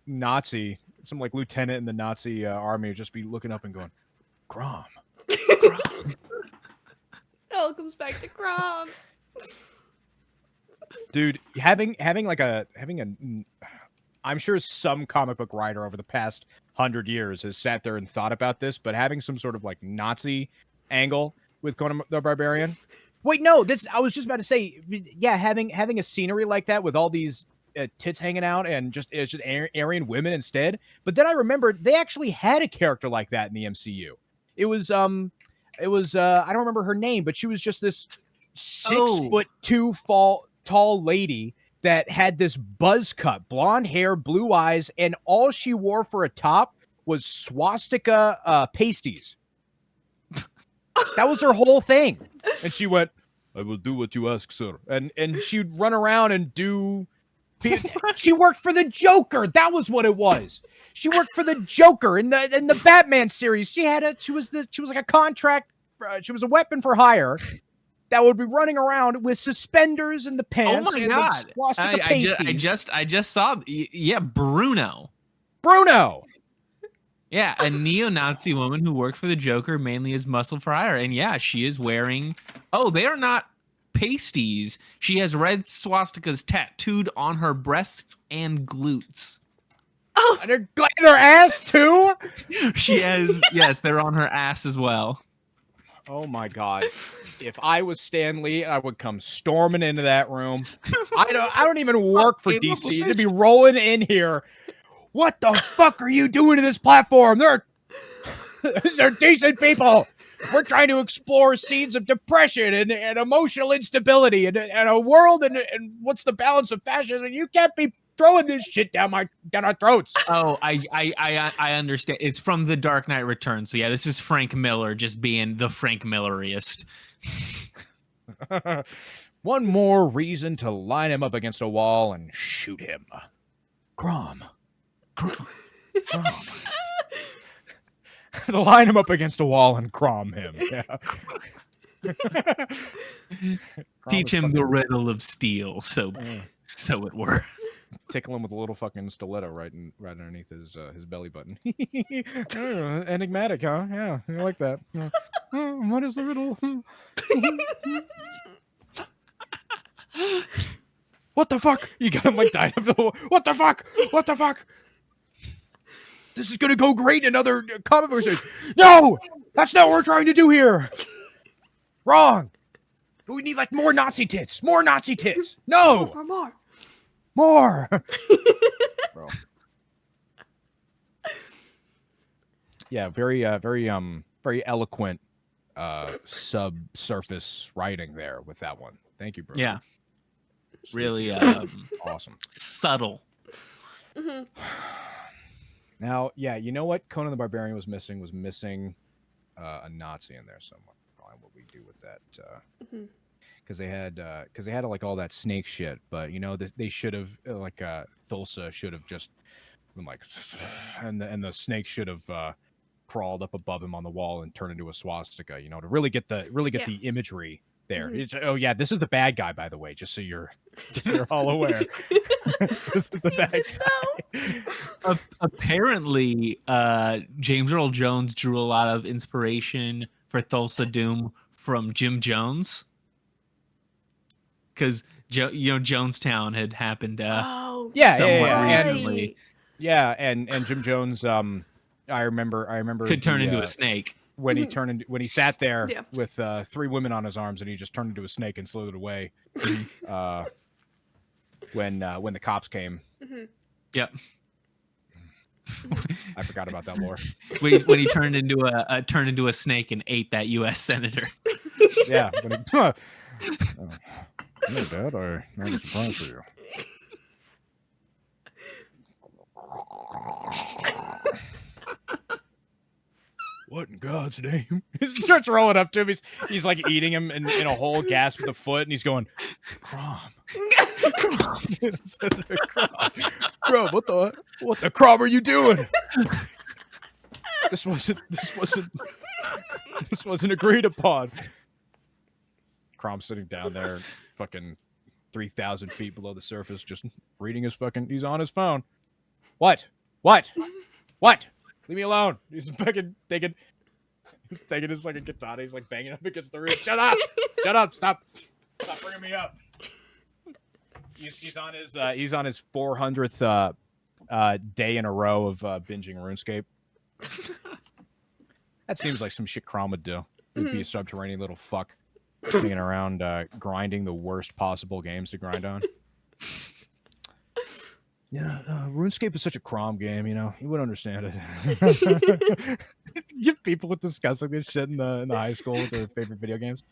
Nazi, some like lieutenant in the Nazi army would just be looking up and going, "Crom." It all comes back to Crom. Dude, having I'm sure some comic book writer over the past 100 years has sat there and thought about this, but having some sort of like Nazi angle with Conan the Barbarian. Wait, no, I was just about to say, yeah, having a scenery like that with all these tits hanging out and it's just Aryan women instead. But then I remembered they actually had a character like that in the MCU. It was I don't remember her name, but she was just this 6'2" tall lady that had this buzz cut, blonde hair, blue eyes, and all she wore for a top was swastika pasties. That was her whole thing. And she went, "I will do what you ask, sir." And she'd run around and do. She worked for the Joker. That was what it was. She worked for the Joker in the Batman series. She was like a contract. She was a weapon for hire that would be running around with suspenders in the pants. Oh my god! I just saw. Yeah, Bruno. Yeah, a neo-Nazi woman who worked for the Joker mainly as muscle for hire. And yeah, she is wearing... Oh, they are not pasties. She has red swastikas tattooed on her breasts and glutes. Oh, and her ass too? She has... Yes, they're on her ass as well. Oh my god. If I was Stan Lee, I would come storming into that room. I don't even work for DC to be rolling in here. What the fuck are you doing to this platform? These are decent people. We're trying to explore scenes of depression and emotional instability and a world and what's the balance of fascism. And you can't be throwing this shit down our throats. Oh, I understand. It's from The Dark Knight Returns. So yeah, this is Frank Miller just being the Frank Milleriest. One more reason to line him up against a wall and shoot him. Crom. Line him up against a wall and crom him. Yeah. Teach him the riddle of steel, so it were. Tickle him with a little fucking stiletto right underneath his belly button. Enigmatic, huh? Yeah, I like that. What is the riddle? What the fuck? You got him like dying of the wall. What the fuck? What the fuck? This is gonna go great in other comic books. No! That's not what we're trying to do here! Wrong! We need like more Nazi tits! More Nazi tits! No! More! Bro. Yeah, very eloquent subsurface writing there with that one. Thank you, bro. Yeah. Really awesome. Subtle. Mm-hmm. Now, yeah, you know what Conan the Barbarian was missing a Nazi in there somewhere. Probably what we do with that. Because they had like all that snake shit, but you know they should have Thulsa should have just been like, and the snake should have crawled up above him on the wall and turned into a swastika. You know, to really get the imagery there. Mm-hmm. Oh yeah, this is the bad guy, by the way, just so you're all aware. This is the bad guy. Apparently, James Earl Jones drew a lot of inspiration for Thulsa Doom from Jim Jones, because Jonestown had happened somewhat recently. And Jim Jones, I remember could turn into a snake when he sat there with 3 women on his arms, and he just turned into a snake and slithered away. When the cops came. Yep. I forgot about that lore. When he turned into a snake and ate that U.S. senator. Yeah. Dad, I have a surprise for you. What in God's name? He starts rolling up to him. He's like eating him in a whole gasp with the foot, and he's going, Crom. Bro, what the Crom are you doing? This wasn't agreed upon. Crom's sitting down there, fucking 3,000 feet below the surface, just reading he's on his phone. What? Leave me alone. He's fucking taking his fucking katana. He's like banging up against the roof. Shut up! Stop bringing me up. He's on his 400th day in a row of binging RuneScape. That seems like some shit Crom would do. He'd be a subterranean little fuck hanging around grinding the worst possible games to grind on. Yeah, RuneScape is such a Crom game, you know. You wouldn't understand it. You people would discussing this shit in the high school with their favorite video games.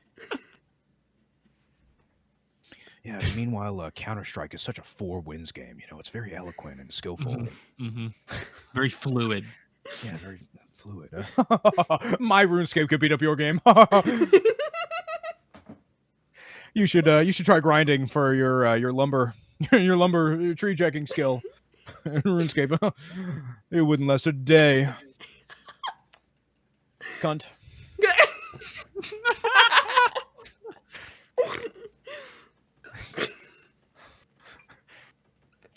Yeah, meanwhile, Counter-Strike is such a 4-wins game, you know. It's very eloquent and skillful. Very fluid. Yeah, very fluid. My RuneScape could beat up your game. You should try grinding for your lumber tree checking skill in RuneScape. It wouldn't last a day. Cunt.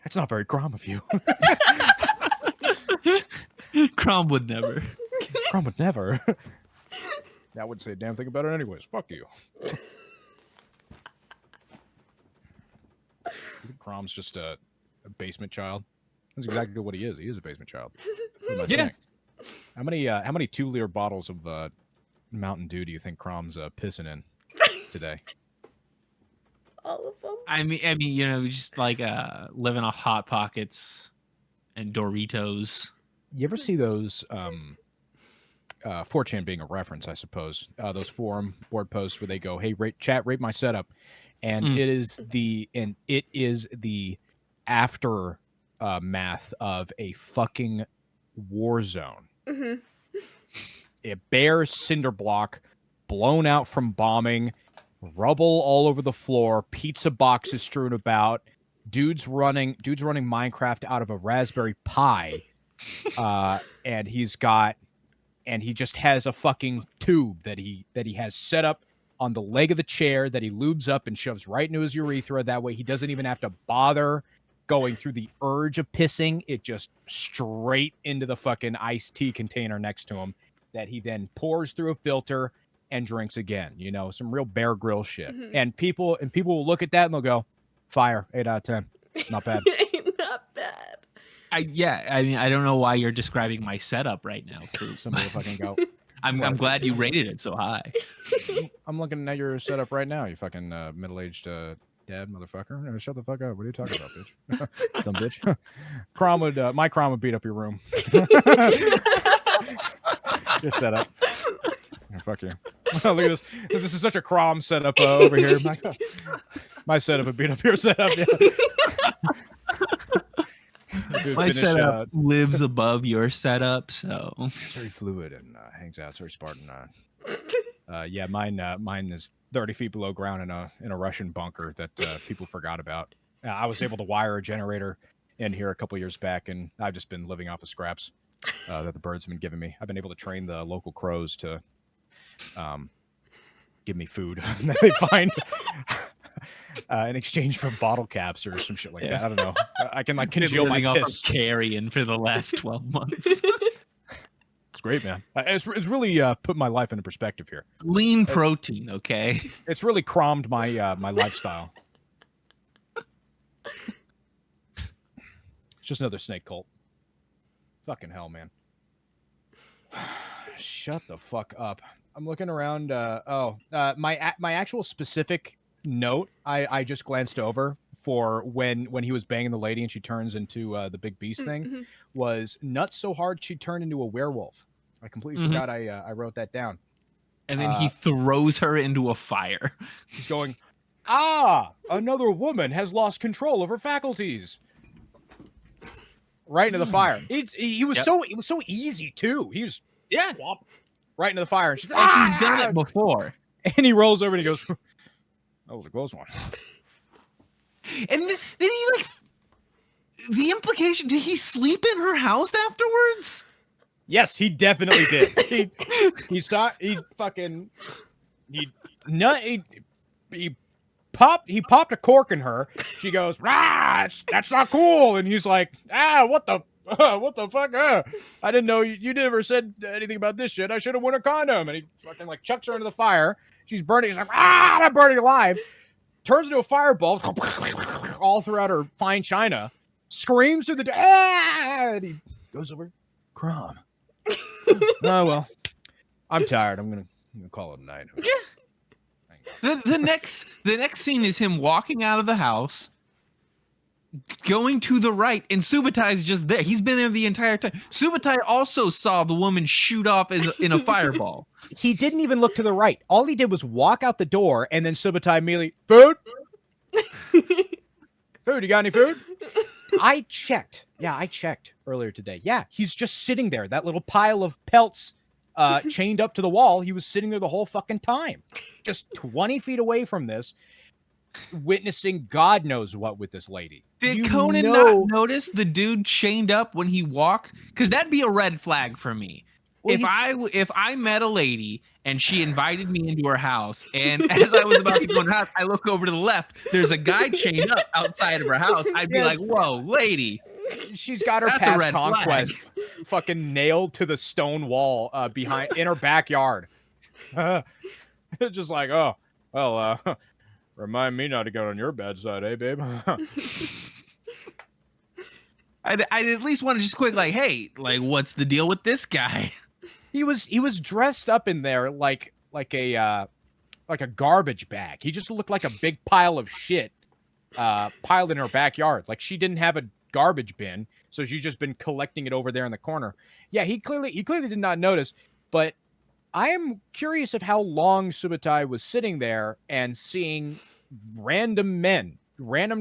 That's not very Crom of you. Crom would never. Crom would never. That wouldn't say a damn thing about it anyways. Fuck you. Crom's just a basement child. That's exactly what he is. He is a basement child. Yeah. How many 2-liter bottles of Mountain Dew do you think Crom's pissing in today? All of them. I mean, you know, just like living off Hot Pockets and Doritos. You ever see those 4chan being a reference, I suppose, those forum board posts where they go, hey, rate my setup, and it is the aftermath of a fucking war zone. A bare cinder block blown out from bombing, rubble all over the floor, pizza boxes strewn about, dudes running Minecraft out of a Raspberry Pi, and he just has a fucking tube that he has set up on the leg of the chair that he lubes up and shoves right into his urethra. That way he doesn't even have to bother going through the urge of pissing. It just straight into the fucking iced tea container next to him that he then pours through a filter and drinks again. You know, some real Bear Grylls shit. And people will look at that and they'll go, Fire. 8 out of 10. Not bad. Not bad. I mean, I don't know why you're describing my setup right now. Foop. Somebody fucking go. I'm glad you rated it so high. I'm looking at your setup right now. You fucking middle-aged dad motherfucker. No, shut the fuck up. What are you talking about, bitch? Dumb bitch. Crom would my Crom would beat up your room. Your setup. Oh, fuck you. Look at this. This is such a Crom setup over here. My setup would beat up your setup. Yeah. Dude, My setup lives above your setup, so it's very fluid and hangs out. It's very Spartan. Yeah, mine is 30 feet below ground in a Russian bunker that people forgot about. I was able to wire a generator in here a couple years back, and I've just been living off of scraps that the birds have been giving me. I've been able to train the local crows to give me food that they find in exchange for bottle caps or some shit like that. I don't know. I can like congeal my piss. Carrion for the last 12 months. It's great, man. It's really put my life into perspective here. Lean protein, okay? It's really crommed my my lifestyle. It's just another snake cult. Fucking hell, man. Shut the fuck up. I'm looking around. My actual specific note I just glanced over for when he was banging the lady and she turns into the big beast thing was nuts so hard she turned into a werewolf. I completely forgot I wrote that down. And then he throws her into a fire. He's going, another woman has lost control of her faculties. Right into the fire. He was it was so easy too. He was right into the fire. He's done it before. And he rolls over and he goes, that was a close one. And then he like the implication, did he sleep in her house afterwards? Yes, he definitely did. He popped a cork in her. She goes, that's not cool. And he's like, what the fuck? I didn't know you never said anything about this shit. I should have worn a condom. And he fucking like chucks her into the fire. She's burning. He's like, I'm burning alive. Turns into a fireball all throughout her fine china. Screams through the and he goes over, Crom. Oh well, I'm tired. I'm gonna call it a night. The next scene is him walking out of the house, going to the right, and Subutai is just there. He's been there the entire time. Subutai also saw the woman shoot off in a fireball. He didn't even look to the right. All he did was walk out the door, and then Subutai immediately, food? Food, you got any food? I checked. Yeah, I checked earlier today. Yeah, he's just sitting there. That little pile of pelts chained up to the wall. He was sitting there the whole fucking time. Just 20 feet away from this, witnessing God knows what with this lady. Did Conan not notice the dude chained up when he walked? Because that'd be a red flag for me. Well, if I met a lady and she invited me into her house, and as I was about to go in her house, I look over to the left, there's a guy chained up outside of her house, I'd be like, whoa, lady. She's got her past conquest fucking nailed to the stone wall in her backyard. It's just like, oh, well, remind me not to go on your bad side, eh, babe? I'd at least want to just quick, like, hey, like, what's the deal with this guy? He was dressed up in there like a garbage bag. He just looked like a big pile of shit piled in her backyard. Like she didn't have a garbage bin, so she's just been collecting it over there in the corner. Yeah, he clearly did not notice, but I am curious of how long Subutai was sitting there and seeing random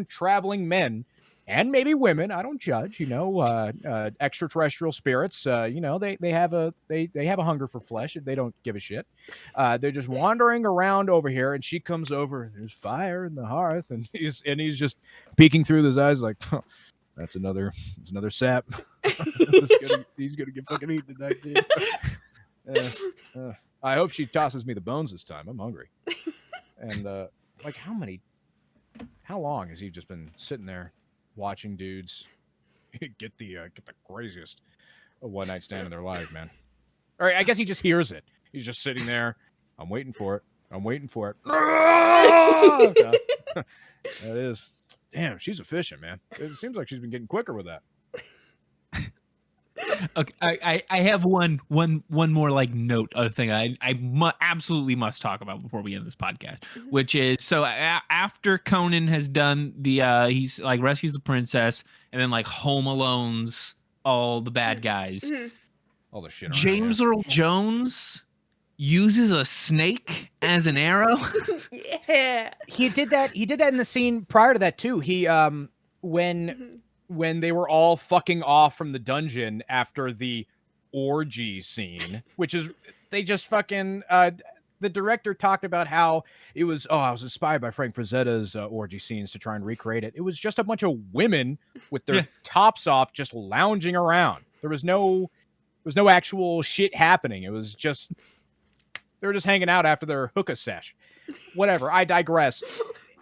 traveling men, and maybe women. I don't judge, extraterrestrial spirits. They have a hunger for flesh. They don't give a shit. They're just wandering around over here, and she comes over, and there's fire in the hearth, and he's just peeking through his eyes like, huh, that's another sap. He's gonna get fucking eaten tonight, dude. I hope she tosses me the bones this time. I'm hungry. And how long has he just been sitting there watching dudes get the craziest one night stand in their life, man? All right, I guess he just hears it. He's just sitting there. I'm waiting for it. That is. damn, she's efficient, man. It seems like she's been getting quicker with that. Okay, I have one more like note of thing I absolutely must talk about before we end this podcast, which is so after Conan has done the he's like rescues the princess and then like Home Alone's all the bad guys. All the shit. James Earl Jones uses a snake as an arrow. Yeah. He did that in the scene prior to that too. He when they were all fucking off from the dungeon after the orgy scene, which is they just fucking the director talked about how it was I was inspired by Frank Frazetta's orgy scenes to try and recreate it. It was just a bunch of women with their tops off just lounging around. There was no actual shit happening. It was just they were just hanging out after their hookah sesh. Whatever, I digress.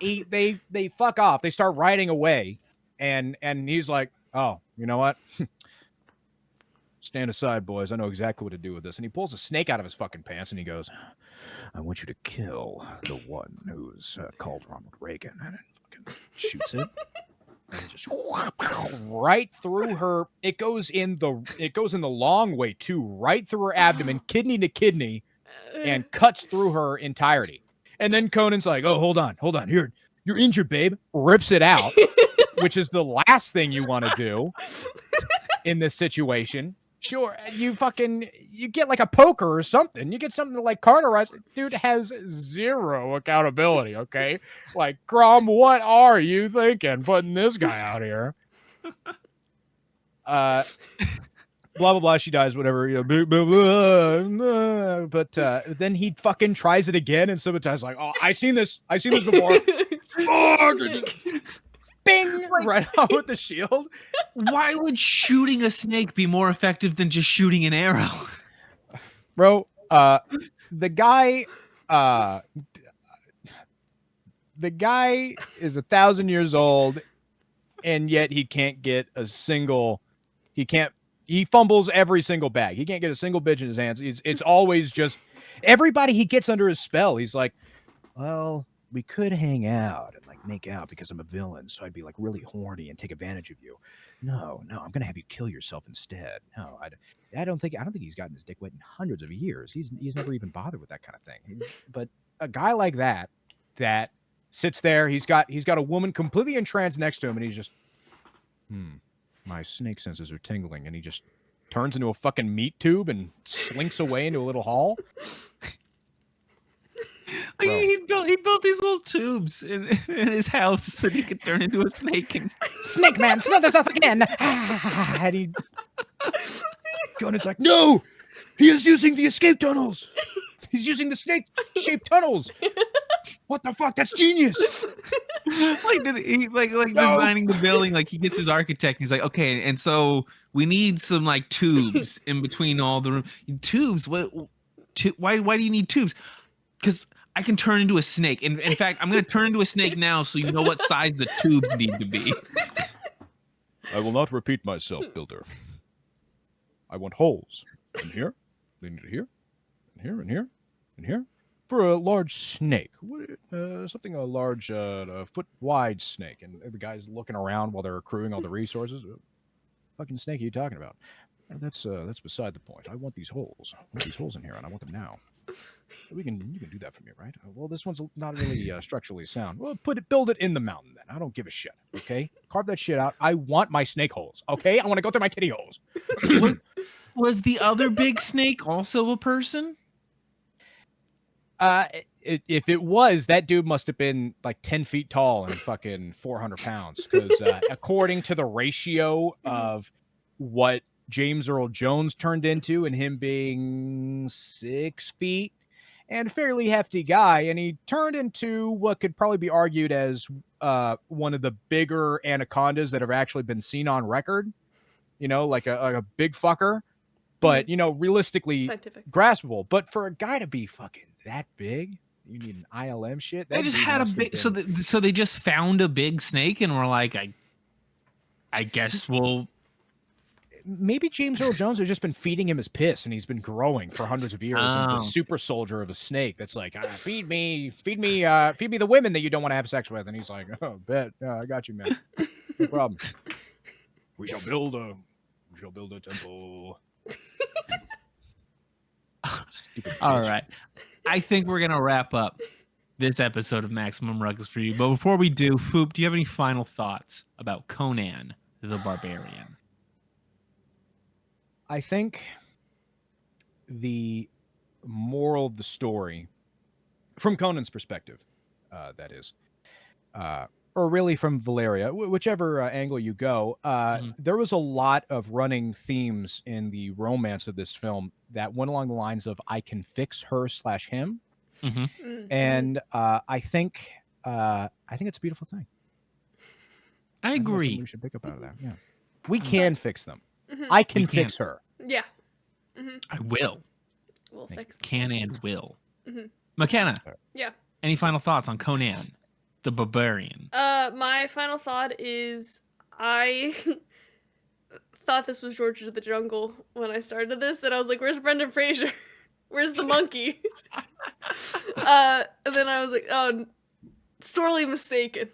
They fuck off. They start riding away. And he's like, oh, you know what? Stand aside, boys. I know exactly what to do with this. And he pulls a snake out of his fucking pants and he goes, I want you to kill the one who's called Ronald Reagan. And fucking shoots it. And just right through her. It goes in the long way too, right through her abdomen, kidney to kidney, and cuts through her entirety. And then Conan's like, oh, hold on. You're injured, babe. Rips it out. Which is the last thing you want to do in this situation. Sure, you get like a poker or something. You get something to like cauterize. Dude has zero accountability, okay? Like, Crom, what are you thinking putting this guy out here? Blah, blah, blah, she dies, whatever. You know, blah, blah, blah. But then he fucking tries it again, and Subutai's like, oh, I've seen this before. Bing! Right out with the shield. Why would shooting a snake be more effective than just shooting an arrow? Bro, the guy is 1,000 years old, and yet he can't get a single. He fumbles every single bag. He can't get a single bitch in his hands. It's always just everybody he gets under his spell. He's like, well, we could hang out and like make out because I'm a villain, so I'd be like really horny and take advantage of you. No, I'm gonna have you kill yourself instead. No, I don't think he's gotten his dick wet in hundreds of years. He's never even bothered with that kind of thing. But a guy like that sits there, he's got a woman completely entranced next to him, and he's just, my snake senses are tingling, and he just turns into a fucking meat tube and slinks away into a little hall. Like he built these little tubes in his house so he could turn into a snake. And Snake Man slithers up again. And he... Conan's like, no! He is using the escape tunnels! He's using the snake-shaped tunnels! What the fuck? That's genius! Like did he like no. Designing the building, like he gets his architect, he's like, okay, and so we need some like tubes in between all the rooms. Tubes? Why do you need tubes? Because I can turn into a snake. And in fact, I'm going to turn into a snake now so you know what size the tubes need to be. I will not repeat myself, Builder. I want holes. In here, leading to here, and here, and here, and here. For a large snake. Something a large foot-wide snake. And the guy's looking around while they're accruing all the resources. What fucking snake are you talking about? That's beside the point. I want these holes. I want these holes in here, and I want them now. You can do that for me, right? Well, this one's not really structurally sound. Well, build it in the mountain then. I don't give a shit. Okay, carve that shit out. I want my snake holes. Okay, I want to go through my kitty holes. Was the other big snake also a person? If it was, that dude must have been like 10 feet tall and fucking 400 pounds. Because according to the ratio of what James Earl Jones turned into and him being 6 feet and a fairly hefty guy, and he turned into what could probably be argued as one of the bigger anacondas that have actually been seen on record, you know, like a big fucker, but you know, realistically Scientific. graspable. But for a guy to be fucking that big, you need an ILM shit. They just had a big, so they just found a big snake and were like, I guess we'll maybe James Earl Jones has just been feeding him his piss, and he's been growing for hundreds of years. And the Oh. super soldier of a snake that's like, feed me the women that you don't want to have sex with. And he's like, oh, bet, I got you, man. No problem. We shall build a temple. All right. I think we're gonna wrap up this episode of Maximum Ruckus for you. But before we do, Foop, do you have any final thoughts about Conan the Barbarian? I think the moral of the story, from Conan's perspective, that is, or really from Valeria, whichever angle you go, there was a lot of running themes in the romance of this film that went along the lines of "I can fix her/him," and I think it's a beautiful thing. I think that's agree. something we should pick up out of that. Yeah, we can fix them. Mhm. I can We can. fix her. Yeah. I will. We'll Thank fix it. Can and will. Mhm. Makenna, Yeah. any final thoughts on Conan the Barbarian? My final thought is I thought this was George of the Jungle when I started this, and I was like, "Where's Brendan Fraser? Where's the monkey?" And then I was like, "Oh, sorely mistaken,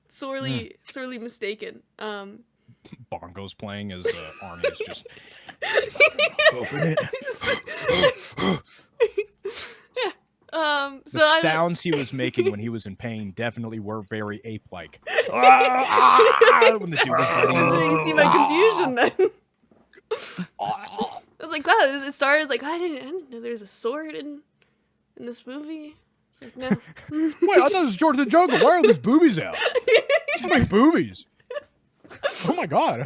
sorely mistaken." Bongos playing as Arnie's just So the I'm sounds he was making when he was in pain definitely were very ape-like. When the dude was so biting you him. see my confusion then. I was like, wow, it started as like, I didn't know there's a sword in this movie. It's like, no. Wait, I thought it was George of the Jungle. Why are these boobies out? So many boobies. Oh my god.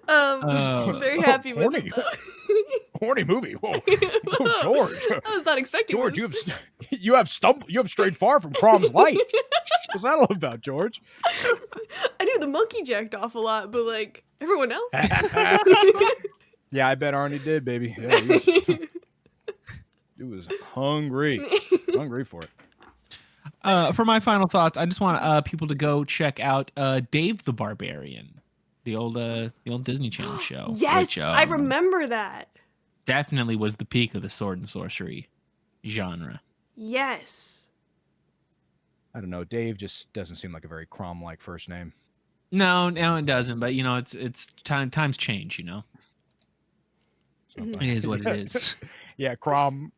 I'm very happy with horny. it. Horny movie. Whoa. Oh, George. I was not expecting George, this. you have strayed far from Crom's light. What's that all about, George? I knew the monkey jacked off a lot, but like everyone else. Yeah, I bet Arnie did, baby. Yeah, he was hungry for it. For my final thoughts, I just want people to go check out Dave the Barbarian, the old Disney Channel show. Yes, which, I remember that. Definitely was the peak of the sword and sorcery genre. Yes. I don't know. Dave just doesn't seem like a very Crom-like first name. No, it doesn't. But it's times change. So, It is what it is. Yeah, Crom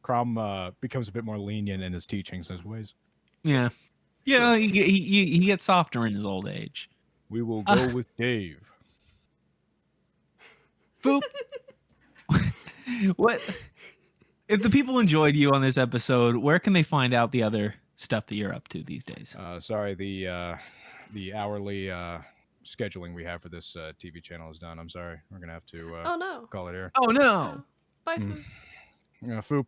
becomes a bit more lenient in his teachings and his ways. Yeah. Yeah, he gets softer in his old age. We will go with Dave. Boop. What if the people enjoyed you on this episode? Where can they find out the other stuff that you're up to these days? Sorry, the hourly scheduling we have for this TV channel is done. I'm sorry. We're gonna have to Oh no. call it here. Oh no. Bye. Foop.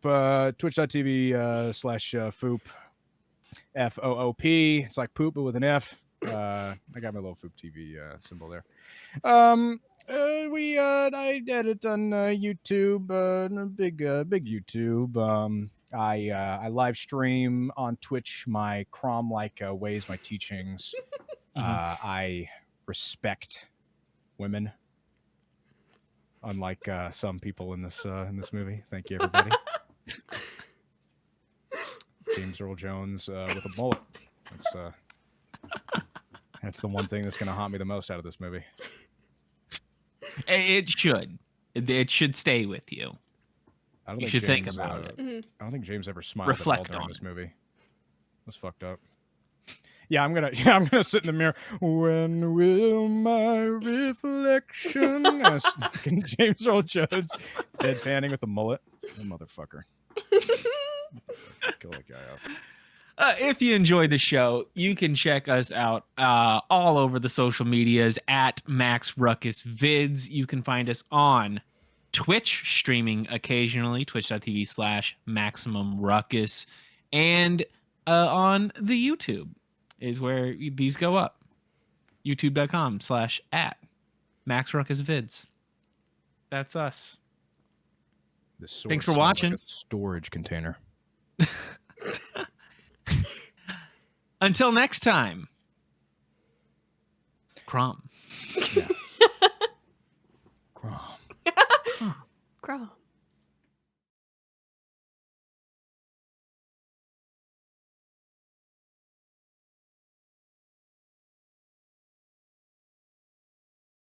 Foop, twitch.tv/Foop, FOOP. It's like poop, but with an F. I got my little Foop TV symbol there. I edit on YouTube, big YouTube. I live stream on Twitch my Crom-like ways, my teachings. I respect women, unlike some people in this movie. Thank you, everybody. James Earl Jones with a mullet. That's the one thing that's going to haunt me the most out of this movie. It should. It should stay with you. I don't You think should think James, about it. I don't think James ever smiled Reflect at all during on this it. movie. That's fucked up. Yeah, I'm gonna sit in the mirror. When will my reflection? Fucking James Earl Jones deadpanning with the mullet. That motherfucker. Kill that guy off. If you enjoyed the show, you can check us out all over the social medias at Max Ruckus Vids. You can find us on Twitch, streaming occasionally, twitch.tv/Maximum Ruckus, and on the YouTube is where these go up. youtube.com/at Max Ruckus Vids. That's us. This sword Thanks for smells like watching. a storage container. Until next time, Crom. Yeah. Crom.